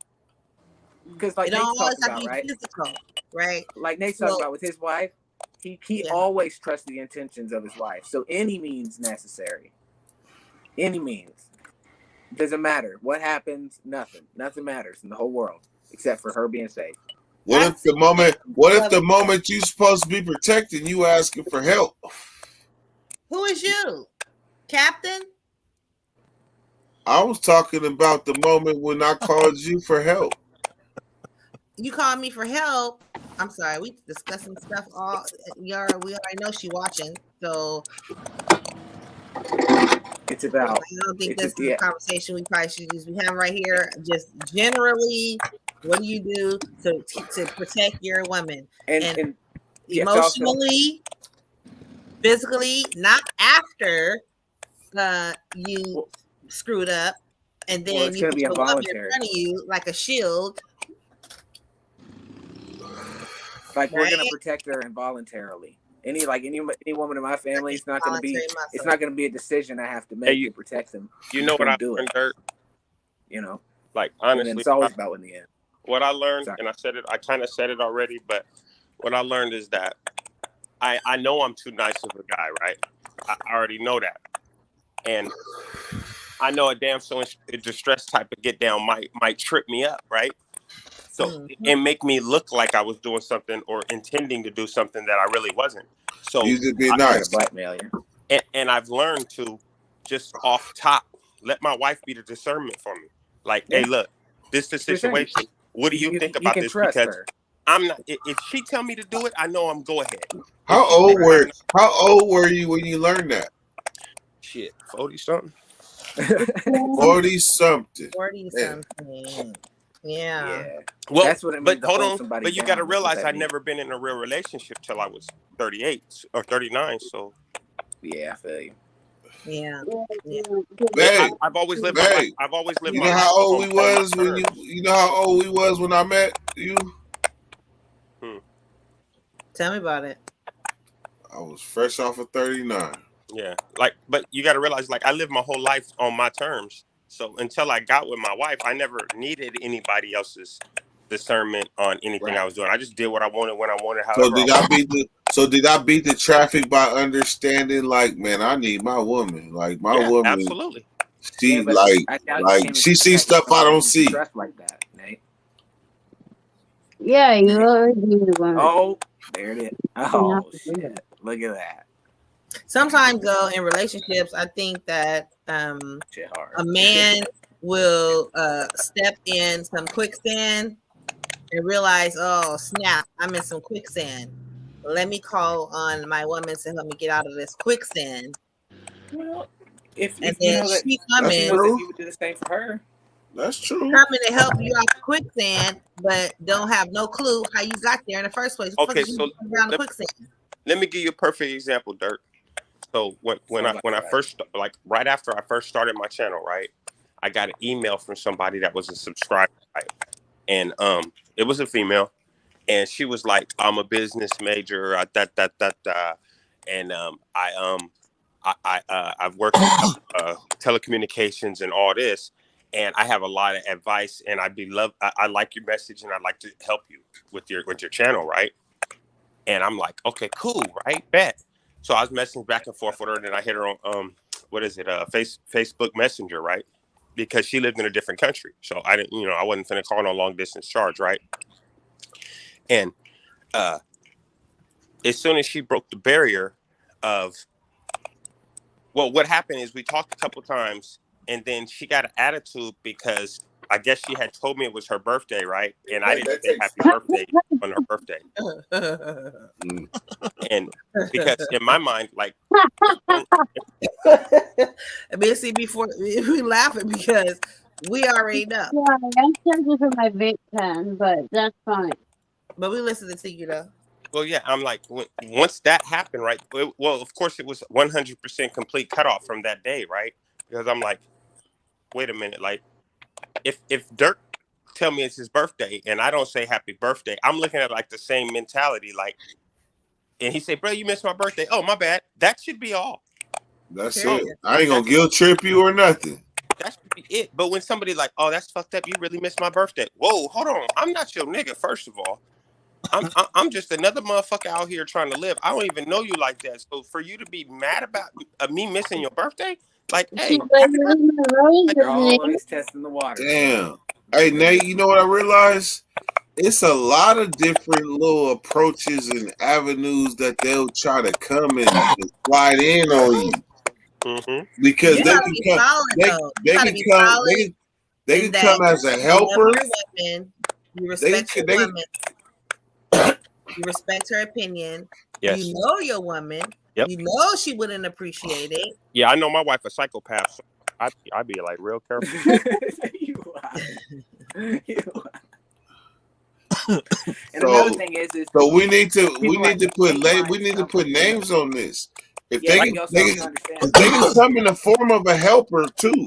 Because like Nate talks about, right? Physical, right? Like Nate talks about with his wife, he always trusts the intentions of his wife. So any means necessary. Any means. Doesn't matter. What happens? Nothing. Nothing matters in the whole world except for her being safe. What if the moment you're supposed to be protecting, you asking for help? Who is you, Captain? I was talking about the moment when I called you for help. You called me for help. I'm sorry, we discussing stuff all we already know she watching. So It's about. I don't think this is a conversation we probably should just be having right here. Just generally, what do you do to protect your woman? And emotionally, physically, not after you screwed up, and then you put your woman in front of you like a shield. Like we're gonna protect her involuntarily. Any woman in my family, it's not gonna be a decision I have to make to protect them. You know what I learned, Dirt? You know, like honestly, it's always about in the end. What I learned, and I kind of said it already, but what I learned is that I know I'm too nice of a guy, right? I already know that, and I know a damn so distressed type of get down might trip me up, right? So and make me look like I was doing something or intending to do something that I really wasn't. So you just be nice, blackmail you. And I've learned to just off top let my wife be the discernment for me. Like, hey, look, this is the situation. What do you think about this? Because her. I'm not. If she tell me to do it, I know I'm go ahead. How old were you when you learned that? Shit, 40 something. 40 something. 40 something. Yeah. Well, that's what it means. But hold on. But you got to realize I'd never been in a real relationship till I was 38 or 39. So. Yeah, I feel you. Yeah. Babe, I've always lived. I've always lived. You know how old we was when you know how old we was when I met you. Tell me about it. I was fresh off of 39. Yeah, but you got to realize, I lived my whole life on my terms. So until I got with my wife, I never needed anybody else's discernment on anything I was doing. I just did what I wanted when I wanted. So did I beat the traffic by understanding? Man, I need my woman. My woman. Absolutely. She she sees stuff I don't see. Like that, Nate. Yeah, you already need one. Oh, there it is. Oh shit! Look at that. Sometimes, though, in relationships, I think that a man will step in some quicksand and realize, oh snap, I'm in some quicksand. Let me call on my woman to help me get out of this quicksand. Well, if then she coming, you would do the same for her. That's true. Coming to help you out the quicksand, but don't have no clue how you got there in the first place. Okay, so let me give you a perfect example, Dirt. So when I first right after I first started my channel, right, I got an email from somebody that was a subscriber, right? And it was a female, and she was like, "I'm a business major, and I've worked in telecommunications and all this, and I have a lot of advice, and I like your message, and I'd like to help you with your channel, right?" And I'm like, "Okay, cool, right, bet." So I was messaging back and forth with her, and then I hit her on Facebook Messenger, right? Because she lived in a different country, so I didn't, I wasn't finna call no long distance charge, right? And as soon as she broke the barrier of, what happened is we talked a couple times, and then she got an attitude because I guess she had told me it was her birthday, right? And I didn't say happy birthday on her birthday. And because in my mind, see, before we laughing because we already know. Yeah, I'm charging for my vape pen, but that's fine. But we listened to you though. Well, yeah, I'm like, once that happened, right? Well, of course, it was 100% complete cutoff from that day, right? Because I'm like, wait a minute, if Dirk tell me it's his birthday and I don't say happy birthday, I'm looking at the same mentality, and he say, bro, you missed my birthday. Oh, my bad. That should be all. That's it. I ain't gonna guilt trip you or nothing. That should be it. But when somebody oh, that's fucked up, you really missed my birthday. Whoa, hold on. I'm not your nigga, first of all. I'm just another motherfucker out here trying to live. I don't even know you like that. So for you to be mad about me missing your birthday, hey, you're always testing the water. Damn. Hey, Nate, you know what I realized? it's a lot of different little approaches and avenues that they'll try to come and slide in on you. Mm-hmm. Because You they gotta can be come, solid though. You they gotta can be come, solid they in can come that as a you love helper. your woman, you respect your woman, you respect her opinion. Yes. You know your woman. Yep. You know she wouldn't appreciate it. Yeah, I know my wife a psychopath. So I'd be like real careful. You are. And another thing is so we need to put like names on this. If Yeah, they like can, understand. they can come in the form of a helper too.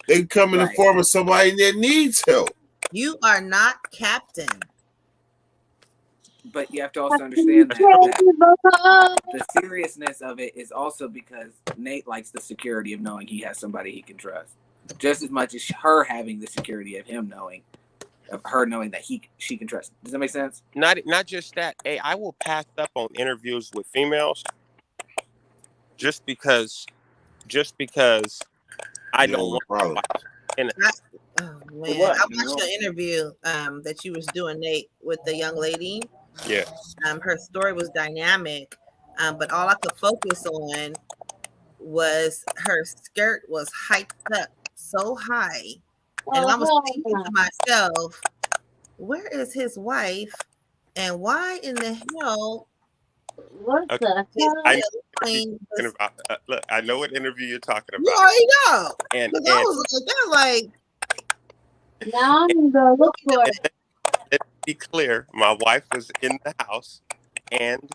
They can come in the Right. form of somebody that needs help. You are not captain. But you have to also understand that the seriousness of it is also because Nate likes the security of knowing he has somebody he can trust, just as much as her having the security of him knowing, of her knowing that she can trust. Does that make sense? Not just that. Hey, I will pass up on interviews with females just because I don't want Oh man, what? I watched your interview that you was doing, Nate, with the young lady. Yeah. Her story was dynamic, but all I could focus on was her skirt was hiked up so high, and I was thinking to myself, where is his wife, and why in the hell? What Okay. the hell? Look, I know what interview you're talking about. You already know. And I was like, now I'm gonna look for it. Let's be clear, my wife was in the house, and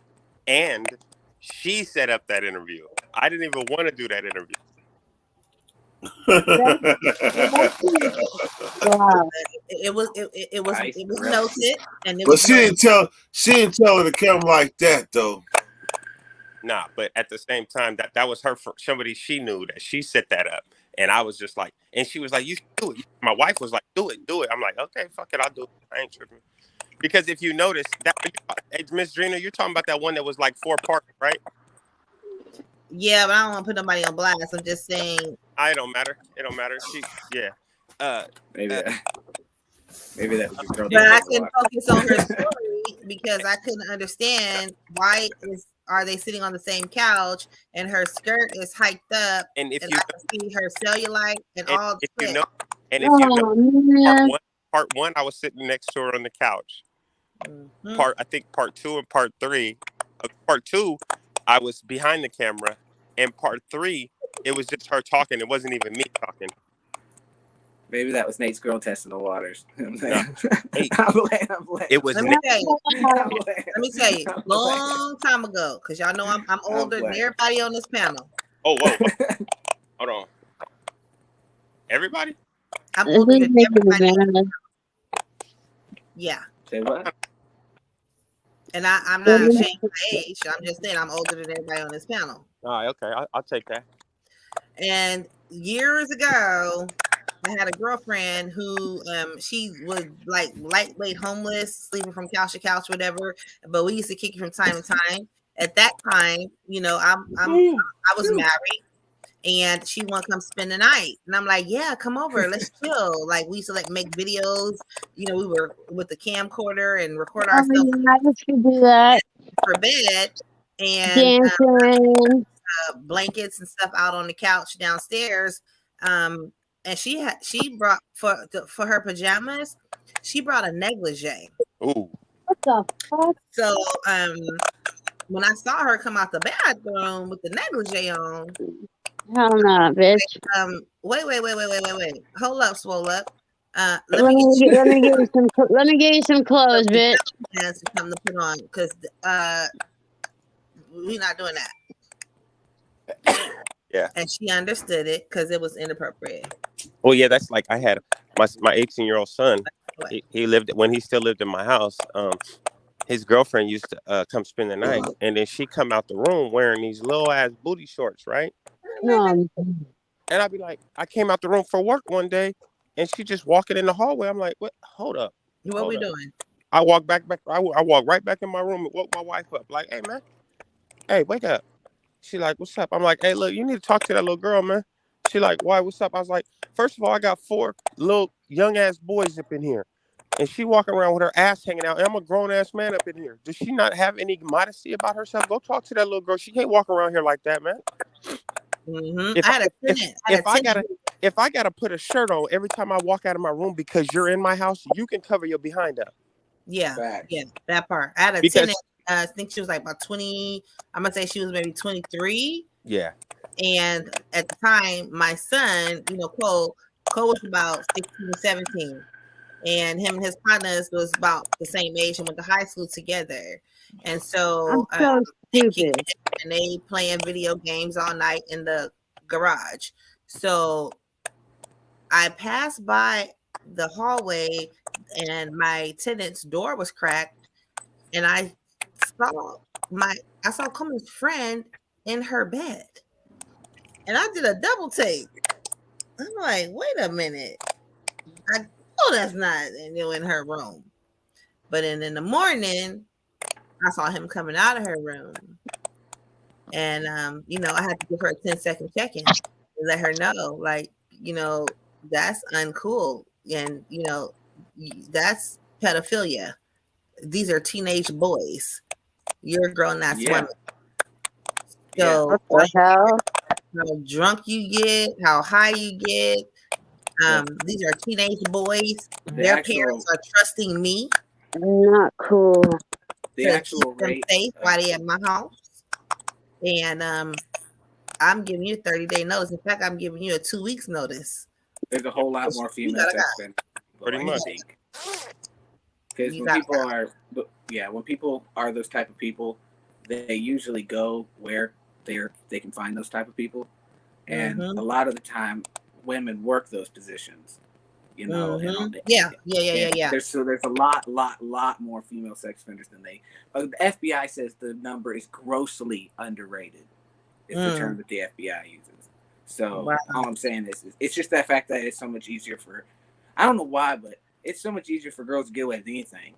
she set up that interview. I didn't even want to do that interview. Wow. It was noted, and but she didn't tell her to come like that though. Nah, but at the same time, that was her somebody she knew that she set that up, and I was just like, and she was like, "You should do it." My wife was like, "Do it." I'm like, "Okay, fuck it, I'll do it. I ain't tripping." Because if you notice that, Miss Drina, you're talking about that one that was like 4 parts, right? Yeah, but I don't want to put nobody on blast. I'm just saying. It don't matter. Maybe that was your girl. But I couldn't focus on her story because I couldn't understand why are they sitting on the same couch and her skirt is hiked up, and I can see her cellulite and all the shit. Part one, I was sitting next to her on the couch. Mm-hmm. I think part 2 and part 3. Part 2, I was behind the camera, and part 3, it was just her talking. It wasn't even me talking. Maybe that was Nate's girl testing the waters. No. It was. Let me tell you, long time ago, because y'all know I'm older than everybody on this panel. Oh, whoa. Hold on. Everybody? I'm older than everybody. Yeah. Say what? And I'm not ashamed of my age. I'm just saying I'm older than everybody on this panel. All right, okay. I'll take that. And years ago, I had a girlfriend who she was like lightweight homeless, sleeping from couch to couch, whatever. But we used to kick it from time to time. At that time, you know, I was married, and she wanted to come spend the night, and I'm like, yeah, come over, let's chill. Like we used to like make videos. You know, we were with the camcorder and record ourselves. I just could do that for bed, and blankets and stuff out on the couch downstairs. And she brought for her pajamas, she brought a negligee. Ooh. What the fuck? So when I saw her come out the bathroom with the negligee on, hell no, bitch. Wait. Hold up, swole up. Let me get you some clothes, bitch. Has to come to put on because we're not doing that. Yeah. And she understood it because it was inappropriate. Well, yeah, that's like I had my 18-year-old son. He lived when he still lived in my house. His girlfriend used to come spend the night, and then she come out the room wearing these little ass booty shorts, right? And I'd be like, I came out the room for work one day, and she just walking in the hallway. I'm like, what? Hold up. What we doing? I walk back. I walk right back in my room and woke my wife up. Like, hey man, hey, wake up. She like, what's up? I'm like, hey, look, you need to talk to that little girl, man. She like, why? What's up? I was like, first of all, I got 4 little young ass boys up in here. and she walking around with her ass hanging out. And I'm a grown ass man up in here. Does she not have any modesty about herself? Go talk to that little girl. She can't walk around here like that, man. Mm-hmm. If I gotta put a shirt on every time I walk out of my room because you're in my house, you can cover your behind up. Yeah, Facts. yeah, that part. I had a tenant. I think she was like about 20. I'm gonna say she was maybe 23. Yeah. And at the time, my son, Cole was about 16, 17. And him and his partners was about the same age and went to high school together. And so, stupid. And they playing video games all night in the garage. So I passed by the hallway and my tenant's door was cracked, and I saw Coleman's friend in her bed, and I did a double take. I'm like, wait a minute, I know that's not in her room. But then in the morning, I saw him coming out of her room, and I had to give her a 10-second check-in to let her know, like, that's uncool, and that's pedophilia. These are teenage boys. You're a grown ass woman. So how drunk you get, how high you get. These are teenage boys. Their parents are trusting me. Not cool. The actual rate safe while they at my house. And I'm giving you a 30-day notice. In fact, I'm giving you a 2 weeks notice. There's a whole lot more female sex offenders. Pretty much. Because when people are those type of people, they usually go where they can find those type of people, and a lot of the time, women work those positions. Yeah. There's a lot more female sex offenders than they. The FBI says the number is grossly underrated. It's the term that the FBI uses. So all I'm saying is it's just that fact that it's so much easier for. I don't know why, but it's so much easier for girls to get away with anything.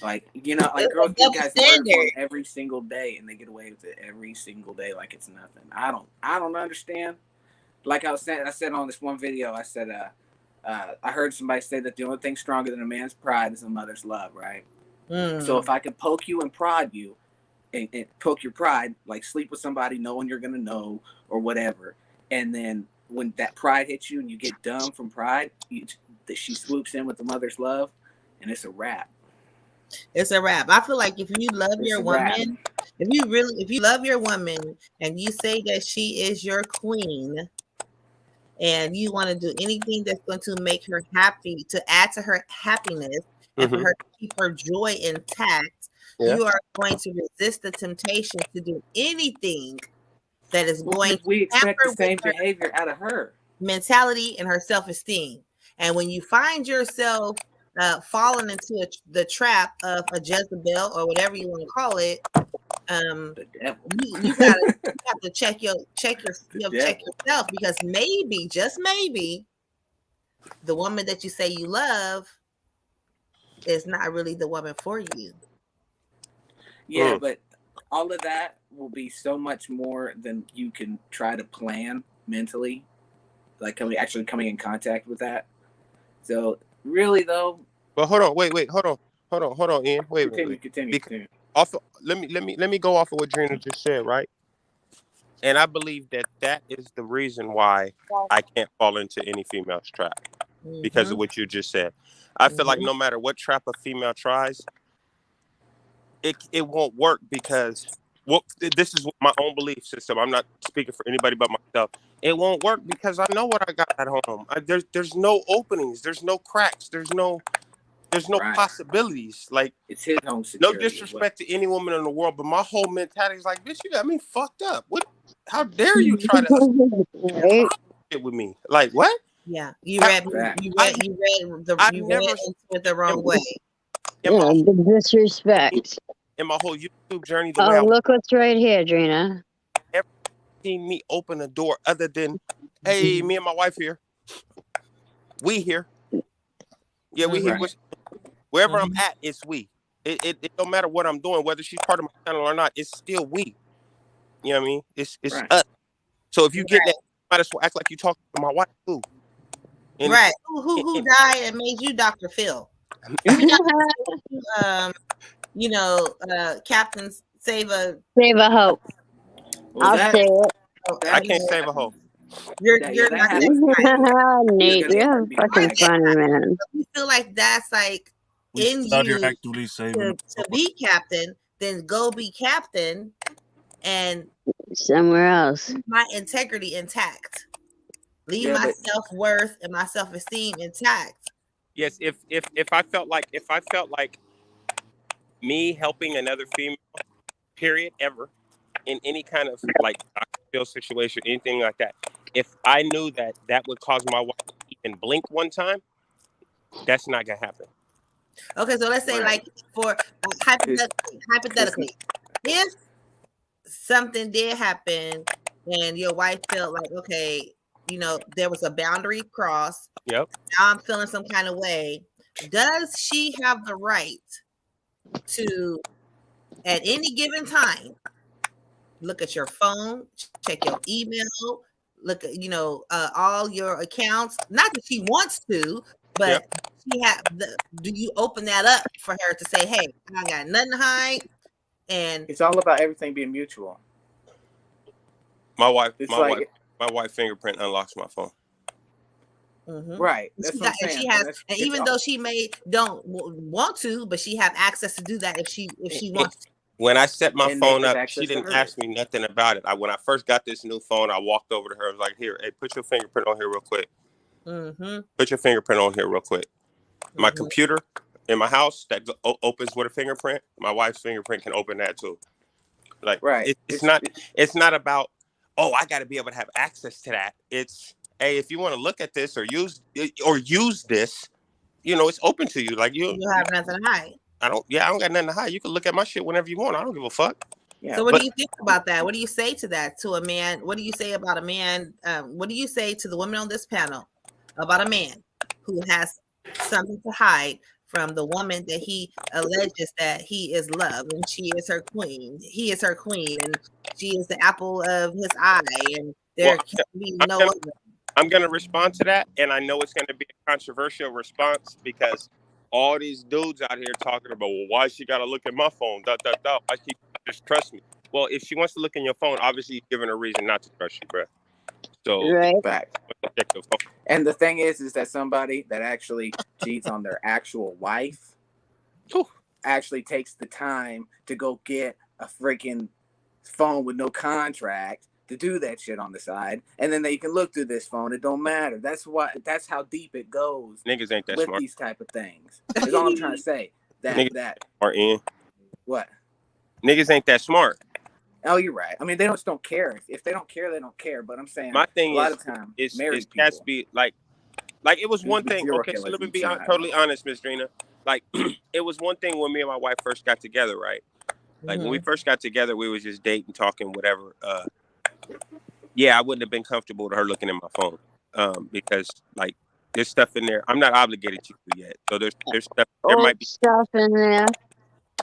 Like, girls get guys murdered every single day, and they get away with it every single day like it's nothing. I don't understand. Like I said on this one video, I said, I heard somebody say that the only thing stronger than a man's pride is a mother's love, right? So if I can poke you and prod you, and poke your pride, like sleep with somebody knowing you're gonna know or whatever, and then when that pride hits you and you get dumb from pride, she swoops in with the mother's love, and it's a wrap. It's a wrap. I feel like if you love your woman, if you love your woman and you say that she is your queen, and you want to do anything that's going to make her happy, to add to her happiness, and for her to keep her joy intact, you are going to resist the temptation to do anything that is going to expect the same behavior out of her mentality and her self-esteem. And when you find yourself falling into the trap of a Jezebel or whatever you want to call it, you have to check yourself, because maybe, just maybe, the woman that you say you love is not really the woman for you. Yeah, but all of that will be so much more than you can try to plan mentally, like coming in contact with that. So really though. But hold on, wait, hold on, Ian. Wait. Continue. Let me go off of what Drina just said, right? And I believe that is the reason why I can't fall into any female's trap, because of what you just said. I feel like no matter what trap a female tries, it won't work, because this is my own belief system. I'm not speaking for anybody but myself. It won't work because I know what I got at home. There's no openings. There's no cracks. There's no possibilities. Like, it's his home security. No disrespect to any woman in the world, but my whole mentality is like, bitch, you got me fucked up. What? How dare you try to shit with me? Like, what? Yeah, you read into it the wrong way. The disrespect. In my whole YouTube journey, look what's right here, Drina. Ever seen me open a door other than, hey, me and my wife here. We here. Yeah, we here. Wherever I'm at, it's we. It don't matter what I'm doing, whether she's part of my channel or not. It's still we. You know what I mean? It's us. So if you get that, you might as well act like you talking to my wife too. And who died and made you Dr. Phil? Captain Save a. Save a hope. Well, I'll that, say it. I can't save a hoe. You're that not happens. Nate, gonna you're be fucking right. funny, man. You feel like that's like We in out here you actively saving. to be captain, then go be captain and Somewhere else. leave my integrity intact. Leave Yeah, my but- self-worth and my self-esteem intact. Yes, if I felt like me helping another female, period, ever, in any kind of like field situation, anything like that, if I knew that would cause my wife to even blink one time, that's not gonna happen. Okay, so let's say Right. like for hypothetically, if something did happen and your wife felt like, okay, there was a boundary crossed. Yep. Now I'm feeling some kind of way. Does she have the right to, at any given time, look at your phone, check your email, look at all your accounts? Not that she wants to, but do you open that up for her to say, hey, I got nothing to hide? And It's all about everything being mutual. My wife fingerprint unlocks my phone. Right. That's what I'm saying. And even though she don't want to, but she have access to do that if she wants to. When I set my And phone there's up, access she to didn't her. ask me nothing about it. When I first got this new phone, I walked over to her. I was like, "Here, hey, put your fingerprint on here real quick. Put your fingerprint on here real quick." My computer in my house that opens with a fingerprint, my wife's fingerprint can open that too. Like, right. It's not about, oh, I got to be able to have access to that. It's, hey, if you want to look at this or use this, it's open to you. Like you have nothing to hide. I don't got nothing to hide. You can look at my shit whenever you want. I don't give a fuck. Yeah. So what do you think about that? What do you say to that, to a man? What do you say about a man? What do you say to the women on this panel about a man who has something to hide from the woman that he alleges that he is loved and she is her queen? He is her queen and she is the apple of his eye, and there can be no other. I'm going to respond to that, and I know it's going to be a controversial response because all these dudes out here talking about, well, why she got to look at my phone? Why she just trust me? Well, if she wants to look in your phone, obviously you're giving her a reason not to trust you, bro. So, fact. And the thing is that somebody that actually cheats on their actual wife actually takes the time to go get a freaking phone with no contract to do that shit on the side, and then they can look through this phone. It don't matter. That's how deep it goes. Niggas ain't that with smart. These type of things. That's all I'm trying to say. Smart, Ian. What? Niggas ain't that smart. Oh, you're right. I mean, they just don't care. If they don't care, they don't care. But I'm saying, my thing a lot of time, is married it has to be like it was one thing. Okay, so let me be totally honest, Miss Drina. Like, it was one thing when me and my wife first got together, right? Like when we first got together, we was just dating, talking, whatever. Yeah, I wouldn't have been comfortable with her looking at my phone because like there's stuff in there I'm not obligated to yet. So there's stuff. There might be stuff in there.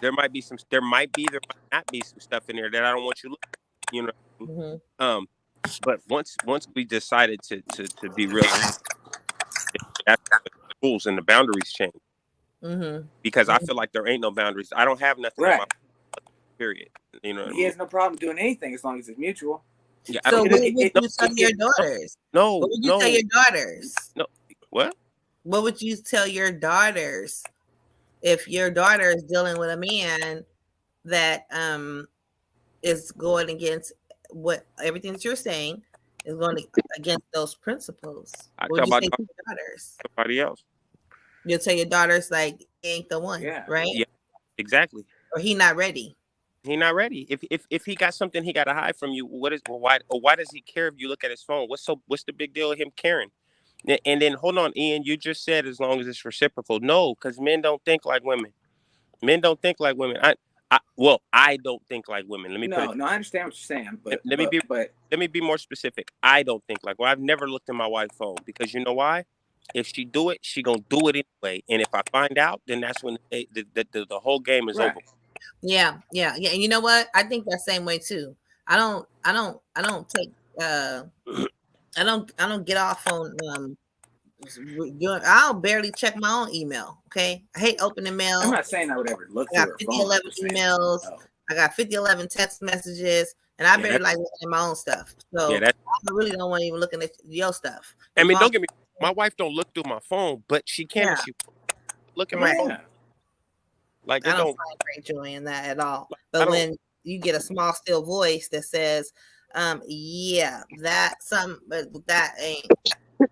There might not be some stuff in there that I don't want you looking at, you know. But once we decided to be real, that's the rules and the boundaries change. Because I feel like there ain't no boundaries. I don't have nothing. Right. In my period. You know. He has no problem doing anything as long as it's mutual. Yeah. So what would you tell your daughters? No. What would you tell your daughters? No. What? What would you tell your daughters if your daughter is dealing with a man that is going against what everything that you're saying is going against those principles? What would you say to your daughters? Somebody else. You'll tell your daughters like he ain't the one, right? Yeah, exactly. Or he not ready. He not ready. If he got something he got to hide from you, why does he care if you look at his phone? What's the big deal of him caring? And then hold on, Ian, you just said as long as it's reciprocal. No, because men don't think like women. Men don't think like women. I don't think like women. Let me put it. No, I understand what you're saying, but let me be more specific. I don't think like. Well, I've never looked at my wife's phone because you know why? If she do it, she gonna do it anyway. And if I find out, then that's when the whole game is over. Yeah. And you know what? I think that same way too. I don't take I don't get off on I'll barely check my own email. Okay, I hate opening mail. I'm not saying I would ever look I through got her 50, phone. 11 emails. I got 50, 11 text messages, and I barely like looking at my own stuff. So I really don't want to even looking at your stuff. I mean, don't get me. My wife don't look through my phone, but she can if she look at my phone. Like I don't find great joy in that at all. Like, but when you get a small, still voice that says, "Yeah, but that ain't."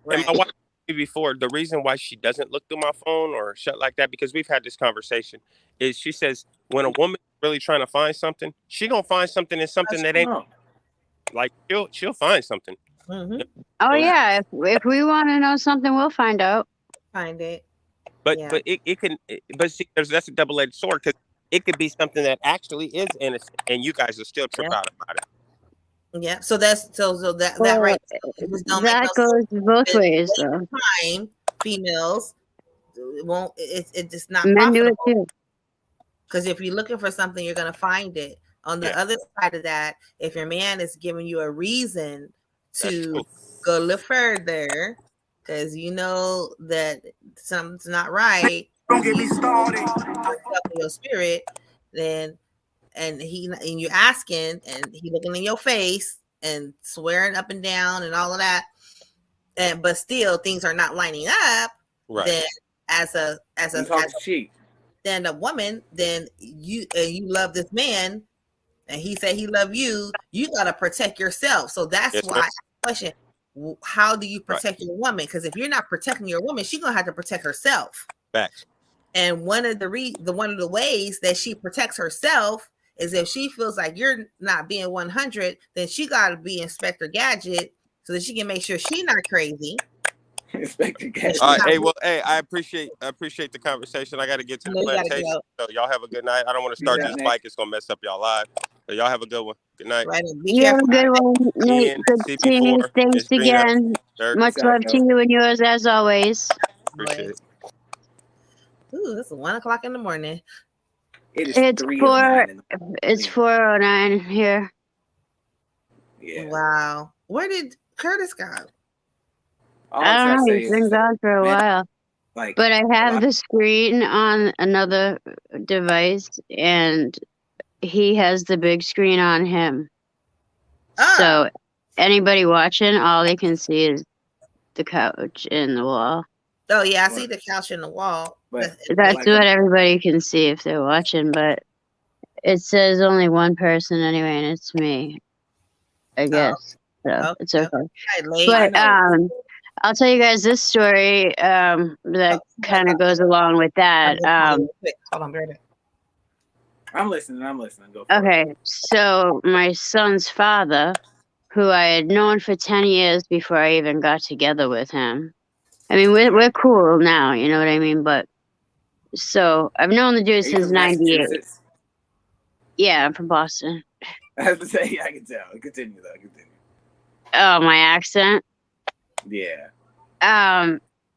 Right. And my wife before, the reason why she doesn't look through my phone or shit like that, because we've had this conversation, is she says when a woman is really trying to find something, she gonna find something in something that ain't like she'll find something. Mm-hmm. Oh yeah, if we want to know something, we'll find out. Find it. But it can see that's a double-edged sword, because it could be something that actually is innocent, and you guys will still trip out about it. Yeah, so that's so that right. That goes both ways, though. Time, females, it won't. It's just not Men do it profitable. too. Because if you're looking for something, you're gonna find it. On the other side of that, if your man is giving you a reason to go a little further, because you know that something's not right, don't get me started. Your spirit, then. And you're asking, and he looking in your face and swearing up and down and all of that, but still things are not lining up. Right. Then as a woman, then you love this man, and he said he love you. You gotta protect yourself. So that's why I ask the question: how do you protect your woman? Because if you're not protecting your woman, she's gonna have to protect herself. Facts. And one of the ways that she protects herself is if she feels like you're not being 100, then she got to be Inspector Gadget so that she can make sure she's not crazy. Inspector Gadget. I appreciate the conversation. I got to get to the plantation. So y'all have a good night. I don't want to start this bike. It's gonna mess up y'all live. So y'all have a good one. Good night. Right, you have a good one, Nate. Good seeing you. Thanks again. Much love to you and yours as always. Appreciate it. Ooh, it's 1 o'clock in the morning. It's 4:09 here. Yeah. Wow. Where did Curtis go? I don't know. He's been gone for a while. But I have the screen on another device, and he has the big screen on him. So anybody watching, all they can see is the couch and the wall. Oh yeah, I see the couch and the wall. But that's what everybody can see if they're watching, but it says only one person anyway, and it's me, I guess. So it's okay. But I'll tell you guys this story that kind of goes along with that. Hold on, Brandon. I'm listening. Go for it. So my son's father, who I had known for 10 years before I even got together with him. I mean, we're cool now, you know what I mean? But so I've known the dude since '98. Yeah, I'm from Boston. I have to say, I can tell. Continue. Oh, my accent? Yeah.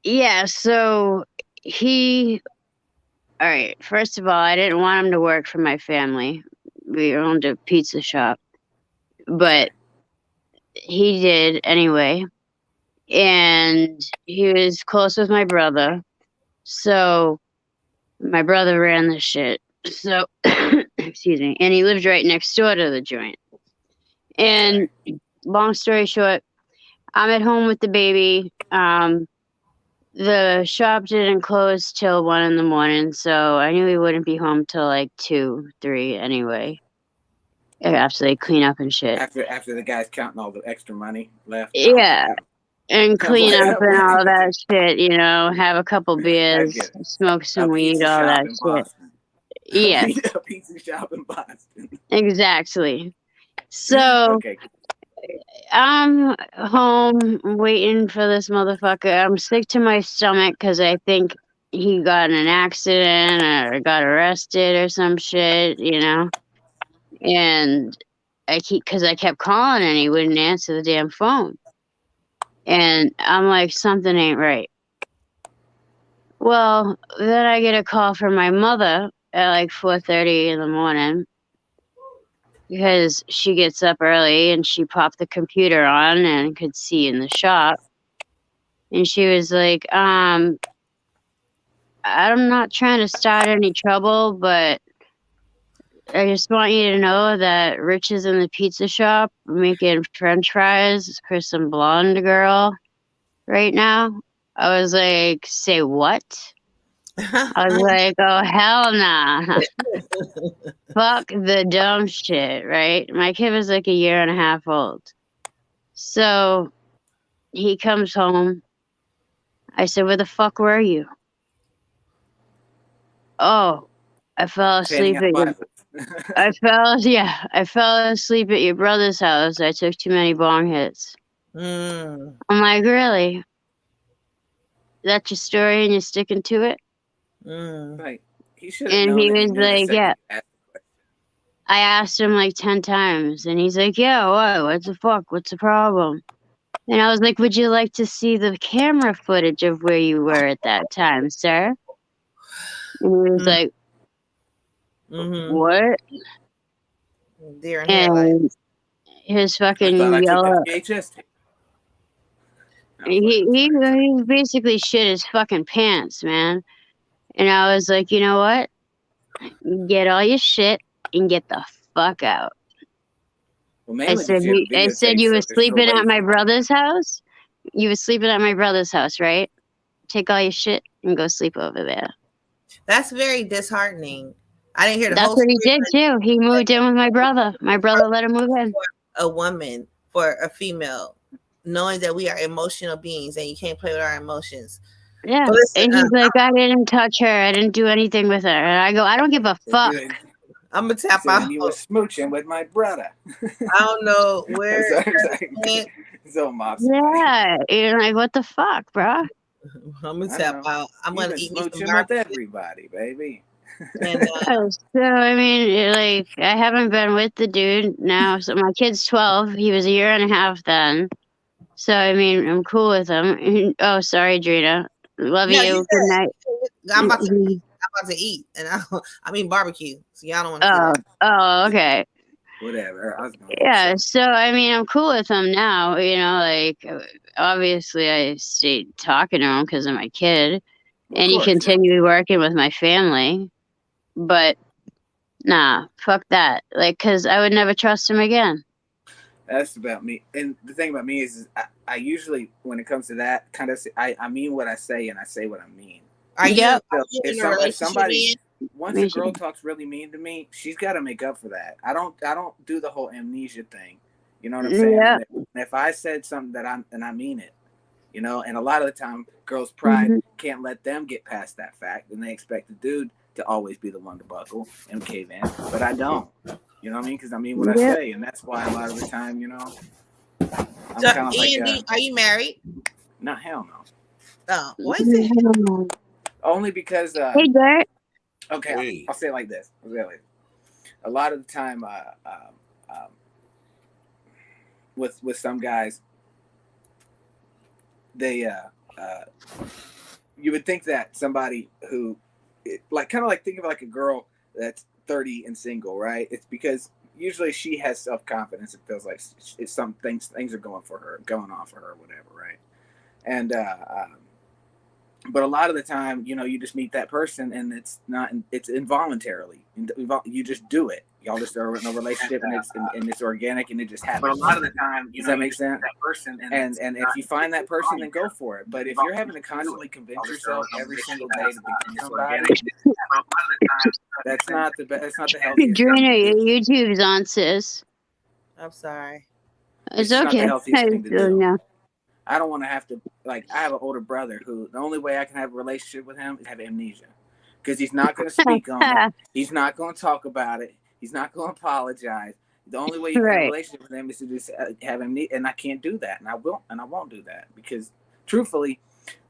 Yeah, so all right, first of all, I didn't want him to work for my family. We owned a pizza shop. But he did anyway. And he was close with my brother. So my brother ran the shit. So, excuse me. And he lived right next door to the joint. And long story short, I'm at home with the baby. The shop didn't close till 1 in the morning. So I knew he wouldn't be home till like 2, 3 anyway. After they clean up and shit. After the guys counting all the extra money left. Yeah. And clean up and all that shit, you know, have a couple beers, smoke some weed, all that shit. Yeah. A pizza shop in Boston. Exactly. So I'm home waiting for this motherfucker. I'm sick to my stomach because I think he got in an accident or got arrested or some shit, you know. And I kept calling and he wouldn't answer the damn phone. And I'm like, something ain't right. Well, then I get a call from my mother at like 4:30 in the morning because she gets up early and she popped the computer on and could see in the shop. And she was like, I'm not trying to start any trouble, but I just want you to know that Rich is in the pizza shop making French fries for some blonde girl right now. I was like, say what? I was like, oh, hell nah. Fuck the dumb shit, right? My kid was like a year and a half old. So he comes home. I said, where the fuck were you? Oh, I fell asleep Handing out at your, Bibles. I fell asleep at your brother's house. I took too many bong hits. Mm. I'm like, really? That's your story and you're sticking to it? Mm. Like, he should have And known he that you was knew the like, second yeah. you asked the question. I asked him like 10 times and he's like, yeah, what the fuck? What's the problem? And I was like, would you like to see the camera footage of where you were at that time, sir? And he was like, Mm-hmm. what? Deer in headlights. And his I fucking thought I took yellow. that VHS tape. He basically shit his fucking pants, man. And I was like, you know what? Get all your shit and get the fuck out. Well, mainly because you have I said you videotapes, were so there's no sleeping way at my for- brother's house. You were sleeping at my brother's house, right? Take all your shit and go sleep over there. That's very disheartening. I didn't hear the That's whole what he story, did too. He moved in with my brother. My brother let him move in. a woman, for a female, knowing that we are emotional beings and you can't play with our emotions. Yeah. But listen, And he's like, I didn't touch her. I didn't do anything with her. And I go, I don't give a fuck. I'm gonna tap Saying out. you were smooching with my brother. I don't know where. So mobs. Yeah. You're like, what the fuck, bro? I'm gonna tap out. I'm gonna eat me some smooching with everybody, baby. And, so I mean, like, I haven't been with the dude now. So my kid's 12. He was a year and a half then. So I mean, I'm cool with him. Oh, sorry, Drina. Love No, you. you Good night. I'm about to eat, and I mean barbecue. So y'all don't want to see that. Oh, okay. Whatever. Yeah. So I mean, I'm cool with him now. You know, like obviously I stayed talking to him because of my kid, and he continued working with my family. But nah, fuck that. Like, cause I would never trust him again. That's about me. And the thing about me is I usually, when it comes to that kind of, I mean what I say and I say what I mean. If somebody, once a girl talks really mean to me, she's got to make up for that. I don't do the whole amnesia thing. You know what I'm saying? Yeah. And if I said something that I mean it, you know, and a lot of the time girls' pride can't let them get past that fact, and they expect the dude to always be the one to buckle and cave in, but I don't. You know what I mean? Because I mean what I say, and that's why a lot of the time, you know. I'm so, kind of like, are you married? No, hell no. Oh, why is it? Only because. Hey, Dirt. Okay, I'll say it like this. A lot of the time, with some guys, they you would think that somebody who, like, kind of like think of like a girl that's 30 and single, right? It's because usually she has self-confidence. It feels like it's some things are going on for her, whatever, right? And but a lot of the time, you know, you just meet that person and it's involuntarily. You just do it. Y'all just are in a relationship and it's organic and it just happens. But a lot of the time, does that make sense? That person and if you find that person, then go for it. But if you're having to constantly convince yourself every single day to be somebody, that's not the best. That's not the healthiest. Drina, your YouTube's on, sis. I'm sorry. It's okay. Not the healthiest thing to do. I don't want to have to, like, I have an older brother who the only way I can have a relationship with him is have amnesia, because he's not going to speak on it. He's not going to talk about it. He's not going to apologize. The only way you can have a relationship with him is to just have amnesia, and I can't do that, and I won't do that, because truthfully,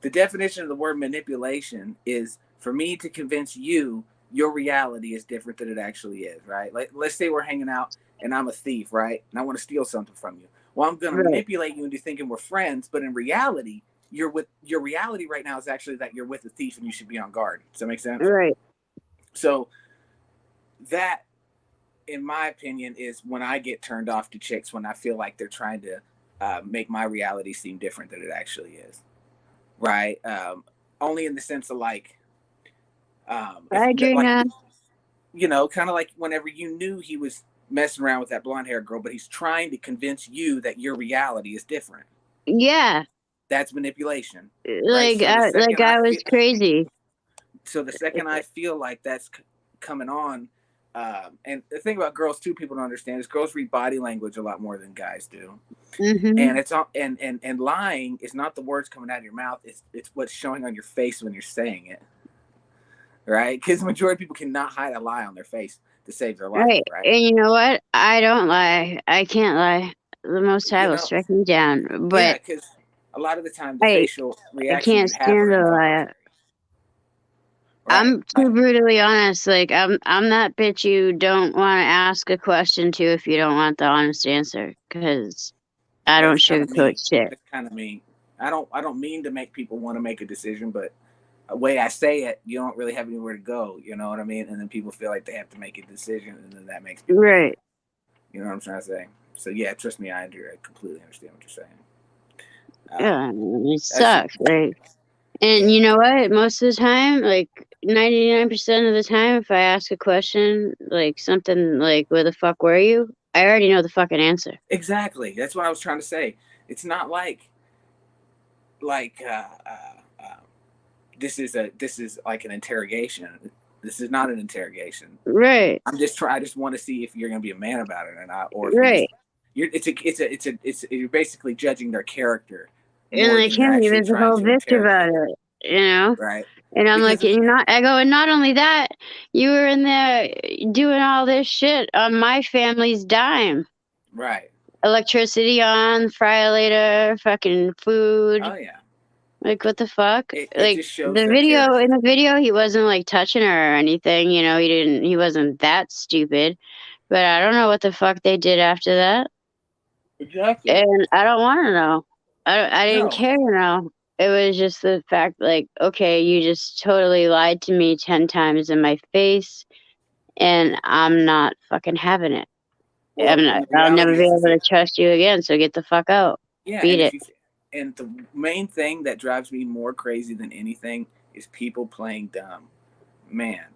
the definition of the word manipulation is for me to convince you your reality is different than it actually is, right? Like, let's say we're hanging out and I'm a thief, right? And I want to steal something from you. Well, I'm going to manipulate you into thinking we're friends, but in reality, your reality right now is actually that you're with a thief and you should be on guard. Does that make sense? Right. So that, in my opinion, is when I get turned off to chicks, when I feel like they're trying to make my reality seem different than it actually is. right? Only in the sense of like, Bye, Drina. you know, kind of like whenever you knew he was messing around with that blonde hair girl, but he's trying to convince you that your reality is different. Yeah, That's manipulation, right? like I was crazy. So the second I feel like that's coming on, and the thing about girls too, people don't understand is girls read body language a lot more than guys do. And it's all and lying is not the words coming out of your mouth, it's what's showing on your face when you're saying it, right? Because the majority of people cannot hide a lie on their face to save their life, right? And you know what? I don't lie. I can't lie. The Most High will strike me down. Yeah, But because a lot of the time the facial I reaction can't you have stand are to lie. involuntary. I'm too brutally honest. Like I'm that bitch you don't want to ask a question to if you don't want the honest answer. Because I don't sugarcoat shit. That's kind of mean. I don't mean to make people want to make a decision, but the way I say it, you don't really have anywhere to go. You know what I mean? And then people feel like they have to make a decision, and then that makes people right. You know what I'm trying to say? So yeah, trust me, I completely understand what you're saying. Yeah, it sucks. Like, and you know what? Most of the time, like 99% of the time, if I ask a question, like something like, "Where the fuck were you?" I already know the fucking answer. Exactly. That's what I was trying to say. It's not like this is like an interrogation. This is not an interrogation. Right. I just want to see if you're gonna be a man about it or not, or if right. You're basically judging their character. And like him, he was a whole bitch about it, you know? Right. And I'm like, and not only that, you were in there doing all this shit on my family's dime. Right. Electricity on, fryer later, fucking food. Oh yeah. Like what the fuck? It like just shows in the video, he wasn't like touching her or anything, you know, he wasn't that stupid. But I don't know what the fuck they did after that. Exactly. And I don't want to know. I didn't care to know. It was just the fact, like, okay, you just totally lied to me 10 times in my face, and I'm not fucking having it. Well, I'll never be able to trust you again, so get the fuck out. Yeah, Beat it. And the main thing that drives me more crazy than anything is people playing dumb. Man,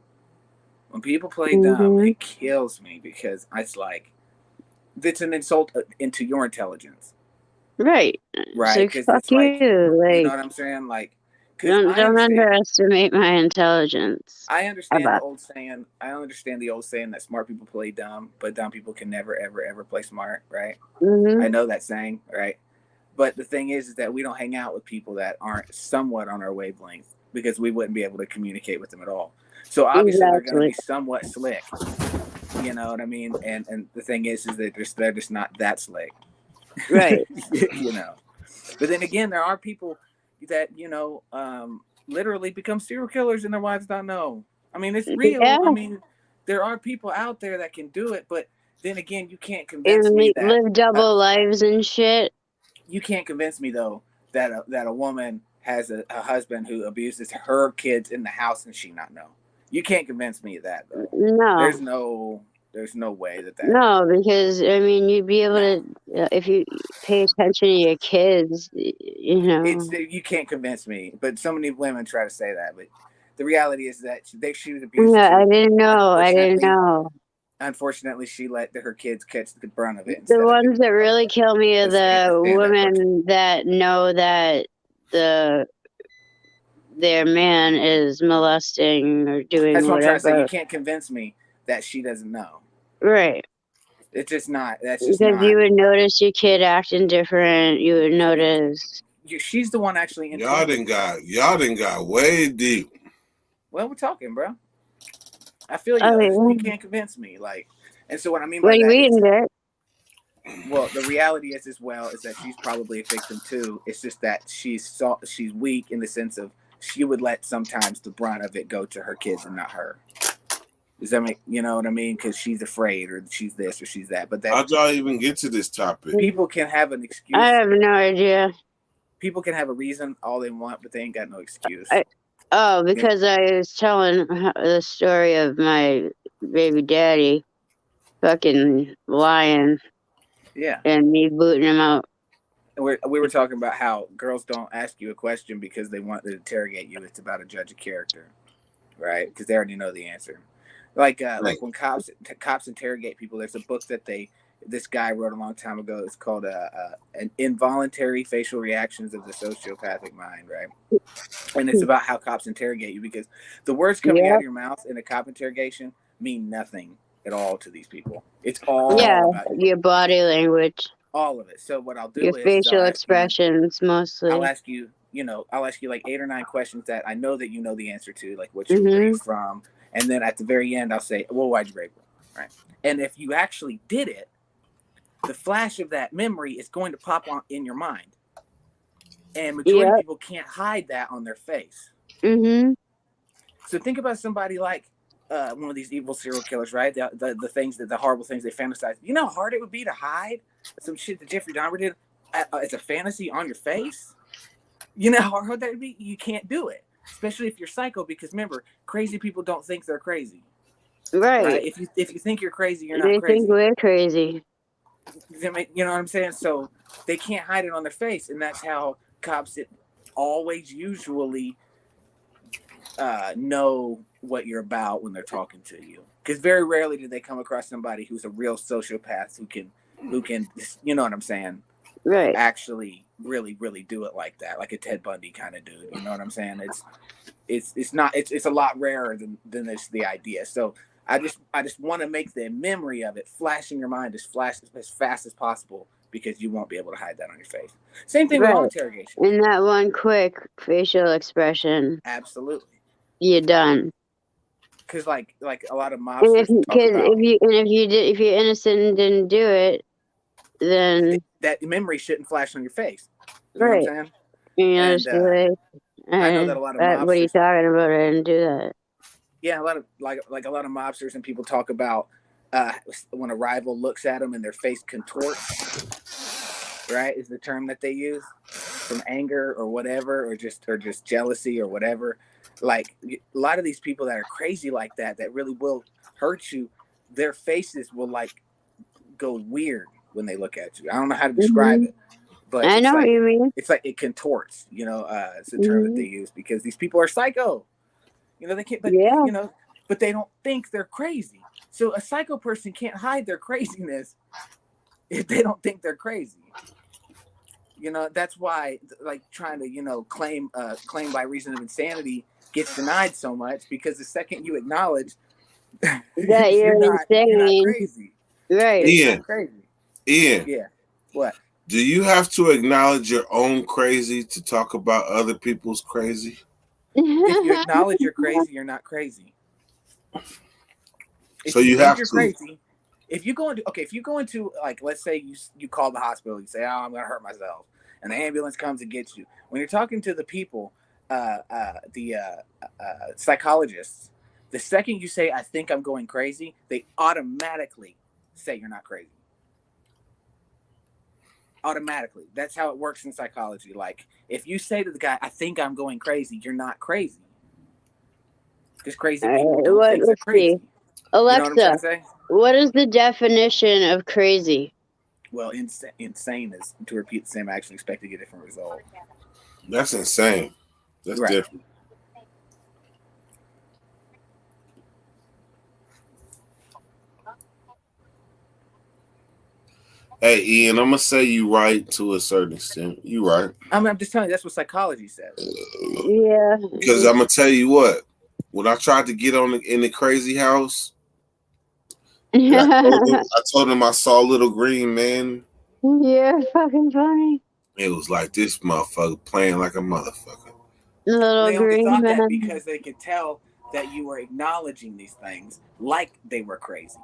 when people play dumb, it kills me because it's like, it's an insult into your intelligence. Right. Right. So fuck you. Like, you know what I'm saying? Like, don't underestimate my intelligence. I understand the old saying. I understand the old saying that smart people play dumb, but dumb people can never, ever, ever play smart. Right. I know that saying. Right. But the thing is that we don't hang out with people that aren't somewhat on our wavelength because we wouldn't be able to communicate with them at all. So obviously they're going to be somewhat slick. You know what I mean? And the thing is that they're just not that slick. Right. You know. But then again, there are people that, you know, literally become serial killers and their wives don't know. I mean, it's real. Yeah. I mean, there are people out there that can do it, but then again, you can't convince me that live double lives and shit. You can't convince me though that a woman has a husband who abuses her kids in the house and she not know. You can't convince me of that though. No. There's no way that. No, because I mean, you'd be able to if you pay attention to your kids. You know, you can't convince me. But so many women try to say that, but the reality is that she was abused. Yeah, I didn't know. Unfortunately, she let her kids catch the brunt of it. The ones that really kill me are the women that know that their man is molesting or doing That's what whatever. I'm trying to say. You can't convince me that she doesn't know. Right. It's just not. That's just because you would notice your kid acting different. You would notice. She's the one actually. Y'all done got way deep. Well, we're talking, bro. I feel you. You can't convince me, like, and so what I mean by that you eating it? Well, the reality is as well is that she's probably a victim too. It's just that she's weak in the sense of she would let sometimes the brunt of it go to her kids and not her. Does that make you know what I mean? Because she's afraid, or she's this, or she's that. But that how'd y'all even get to this topic? People can have an excuse. I have no idea. People can have a reason all they want, but they ain't got no excuse. Because I was telling the story of my baby daddy fucking lying. Yeah. And me booting him out. we were talking about how girls don't ask you a question because they want to interrogate you. It's about to judge a character, right? Because they already know the answer. Like when cops interrogate people, there's a book that this guy wrote a long time ago. It's called an Involuntary Facial Reactions of the Sociopathic Mind, right? And it's about how cops interrogate you, because the words coming out of your mouth in a cop interrogation mean nothing at all to these people. It's all about your body language, all of it. So what I'll do your is facial expressions mostly. I'll ask you like 8 or 9 questions that I know that you know the answer to, like where you're from, and then at the very end I'll say, well, why'd you rape her? Right? And if you actually did it, the flash of that memory is going to pop on in your mind, and majority of people can't hide that on their face. So think about somebody like one of these evil serial killers, right? The things the horrible things they fantasize. You know how hard it would be to hide some shit that Jeffrey Dahmer did as a fantasy on your face? You know how hard that would be? You can't do it, especially if you're psycho, because remember, crazy people don't think they're crazy. Right? If you think you're crazy, you're not crazy. They think we're crazy. You know what I'm saying? So they can't hide it on their face, and that's how cops always usually know what you're about when they're talking to you. Because very rarely do they come across somebody who's a real sociopath who can, you know what I'm saying? Right. Actually, really, really do it like that, like a Ted Bundy kind of dude. You know what I'm saying? It's a lot rarer than this the idea. So I just want to make the memory of it flash in your mind as fast as possible, because you won't be able to hide that on your face. Same thing with all interrogation. And that one quick facial expression. Absolutely. You're done. Because like a lot of mobsters if you're innocent and didn't do it, then that memory shouldn't flash on your face. You know what I'm saying? You know, I know that a lot of mobsters. What are you talking about? I didn't do that. Yeah, a lot of like a lot of mobsters and people talk about when a rival looks at them and their face contorts. Right, is the term that they use, from anger or whatever, or just jealousy or whatever. Like a lot of these people that are crazy like that really will hurt you, their faces will like go weird when they look at you. I don't know how to describe it, but I know what you mean. It's like it contorts, you know, it's the term that they use, because these people are psycho. You know, they can't, you know, but they don't think they're crazy. So a psycho person can't hide their craziness if they don't think they're crazy. You know, that's why like trying to, you know, claim by reason of insanity gets denied so much, because the second you acknowledge that you're not crazy. Right. Ian. Crazy. Ian. Yeah. What? Do you have to acknowledge your own crazy to talk about other people's crazy? If you acknowledge you're crazy, you're not crazy. So you have to. Crazy, if you go into like, let's say you call the hospital, you say, "Oh, I'm gonna hurt myself," and the ambulance comes and gets you. When you're talking to the people, the psychologists, the second you say, "I think I'm going crazy," they automatically say you're not crazy. Automatically. That's how it works in psychology. Like, if you say to the guy, "I think I'm going crazy," you're not crazy. Because crazy people don't think they're crazy. Alexa, what is the definition of crazy? Well, insane is to repeat the same action, expect to get a different result. That's insane. That's different. Hey, Ian, I'm gonna say you right to a certain extent. You right. I'm just telling you, that's what psychology says. Yeah. Because I'm gonna tell you what. When I tried to get in the crazy house, I told him I saw Little Green Man. You're fucking funny. It was like this motherfucker playing like a motherfucker. Little Green Man. That because they could tell that you were acknowledging these things like they were crazy.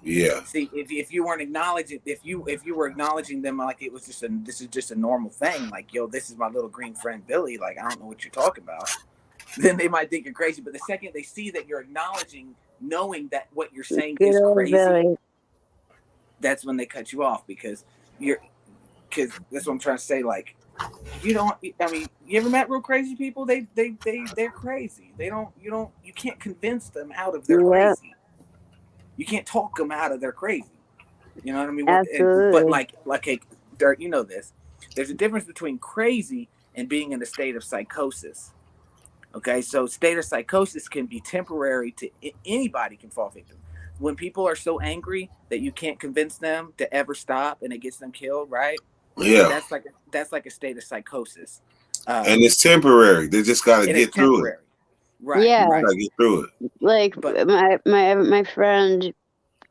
Yeah. See, if you weren't acknowledging, if you were acknowledging them like it was this is just a normal thing, like, yo, this is my little green friend Billy, like, I don't know what you're talking about, then they might think you're crazy. But the second they see that you're acknowledging, knowing that what you're saying is crazy, that's when they cut you off, because that's what I'm trying to say. Like, you ever met real crazy people? They're crazy. You can't convince them out of their crazy. You can't talk them out of their crazy. You know what I mean? Absolutely. But like Dirt, you know this. There's a difference between crazy and being in a state of psychosis. Okay, so state of psychosis can be temporary to anybody can fall victim. When people are so angry that you can't convince them to ever stop and it gets them killed, right? Yeah. That's like a state of psychosis. And it's temporary. They just got to get through it. Right. Yeah. Right. Got to get through it. Like my friend, You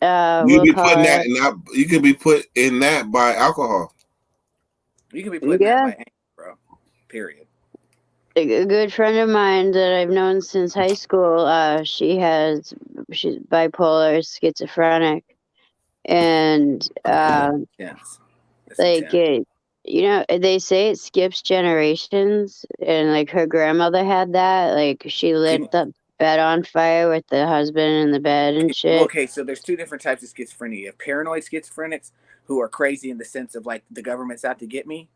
we'll be call putting it, that in that. You can be put in that by alcohol. You can be putting that by anger, bro. Period. A good friend of mine that I've known since high school, she's bipolar, schizophrenic, and Yes. like it, you know, they say it skips generations, and like her grandmother had that. Like she lit the bed on fire with the husband in the bed and shit. Okay, so there's two different types of schizophrenia. You have paranoid schizophrenics who are crazy in the sense of like the government's out to get me,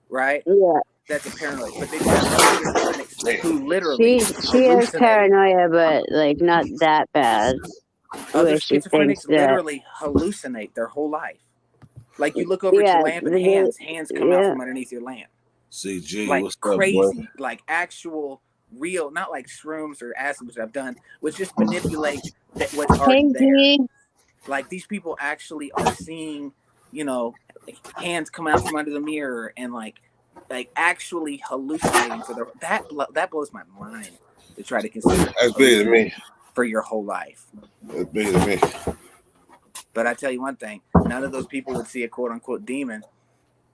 right? Yeah. That's a paranoid. But then you have schizophrenics who literally she has paranoia, but like not that bad. Other schizophrenics literally hallucinate their whole life. Like you look over at your lamp and hands come out from underneath your lamp. CG, like what's crazy, up, boy? like actual, real, not like shrooms or acid, which I've done, which just manipulate what's already there. Like these people actually are seeing, you know, hands come out from under the mirror and like actually hallucinating for that blows my mind to try to consider. That's bigger than me. For your whole life. That's bigger than me. But I tell you one thing, none of those people would see a quote unquote demon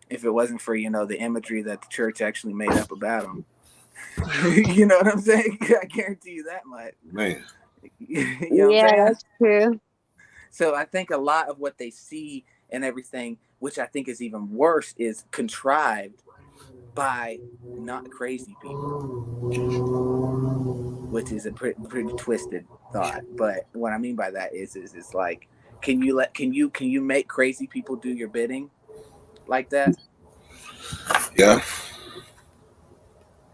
if it wasn't for, you know, the imagery that the church actually made up about them. You know what I'm saying? I guarantee you that much. Man. You know yeah, that's true. So I think a lot of what they see and everything, which I think is even worse, is contrived by not crazy people, which is a pretty twisted thought. But what I mean by that is it's like, can you make crazy people do your bidding like that? Yeah.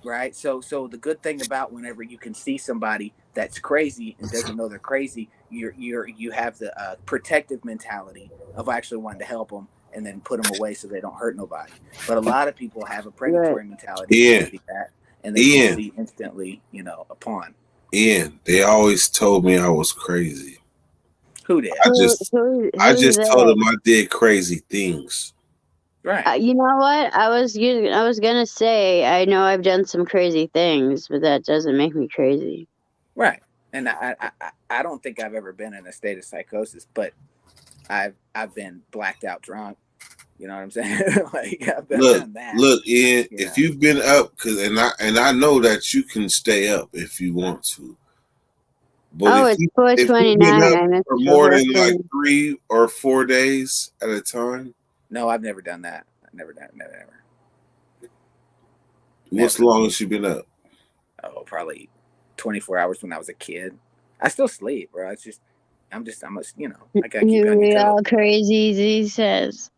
Right. So the good thing about whenever you can see somebody that's crazy and doesn't know they're crazy, you have the protective mentality of actually wanting to help them and then put them away so they don't hurt nobody. But a lot of people have a predatory mentality. Yeah. And they can see instantly, you know, a pawn. Ian, they always told me I was crazy. Who did? I just told them I did crazy things. Right. You know what? I was gonna say I know I've done some crazy things, but that doesn't make me crazy. Right. And I don't think I've ever been in a state of psychosis, but I've been blacked out drunk. You know what I'm saying? Like I've done that. Look, Ian, if you've been up, and I know that you can stay up if you want to. But it's 4:29. For more than like 3 or 4 days at a time. No, I've never done that. Never. What's the longest you been up? Oh, probably 24 hours when I was a kid. I still sleep, bro. It's just, I'm you know, I gotta keep you on your toes. All crazy, Z says.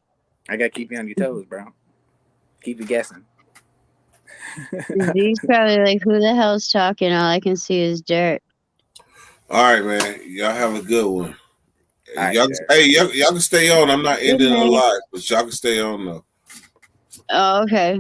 I gotta keep you on your toes, bro. Keep you guessing. Z's probably like, who the hell's talking? All I can see is dirt. All right, man. Y'all have a good one. Right, y'all can stay on. I'm not ending it live, but y'all can stay on though. Oh, okay.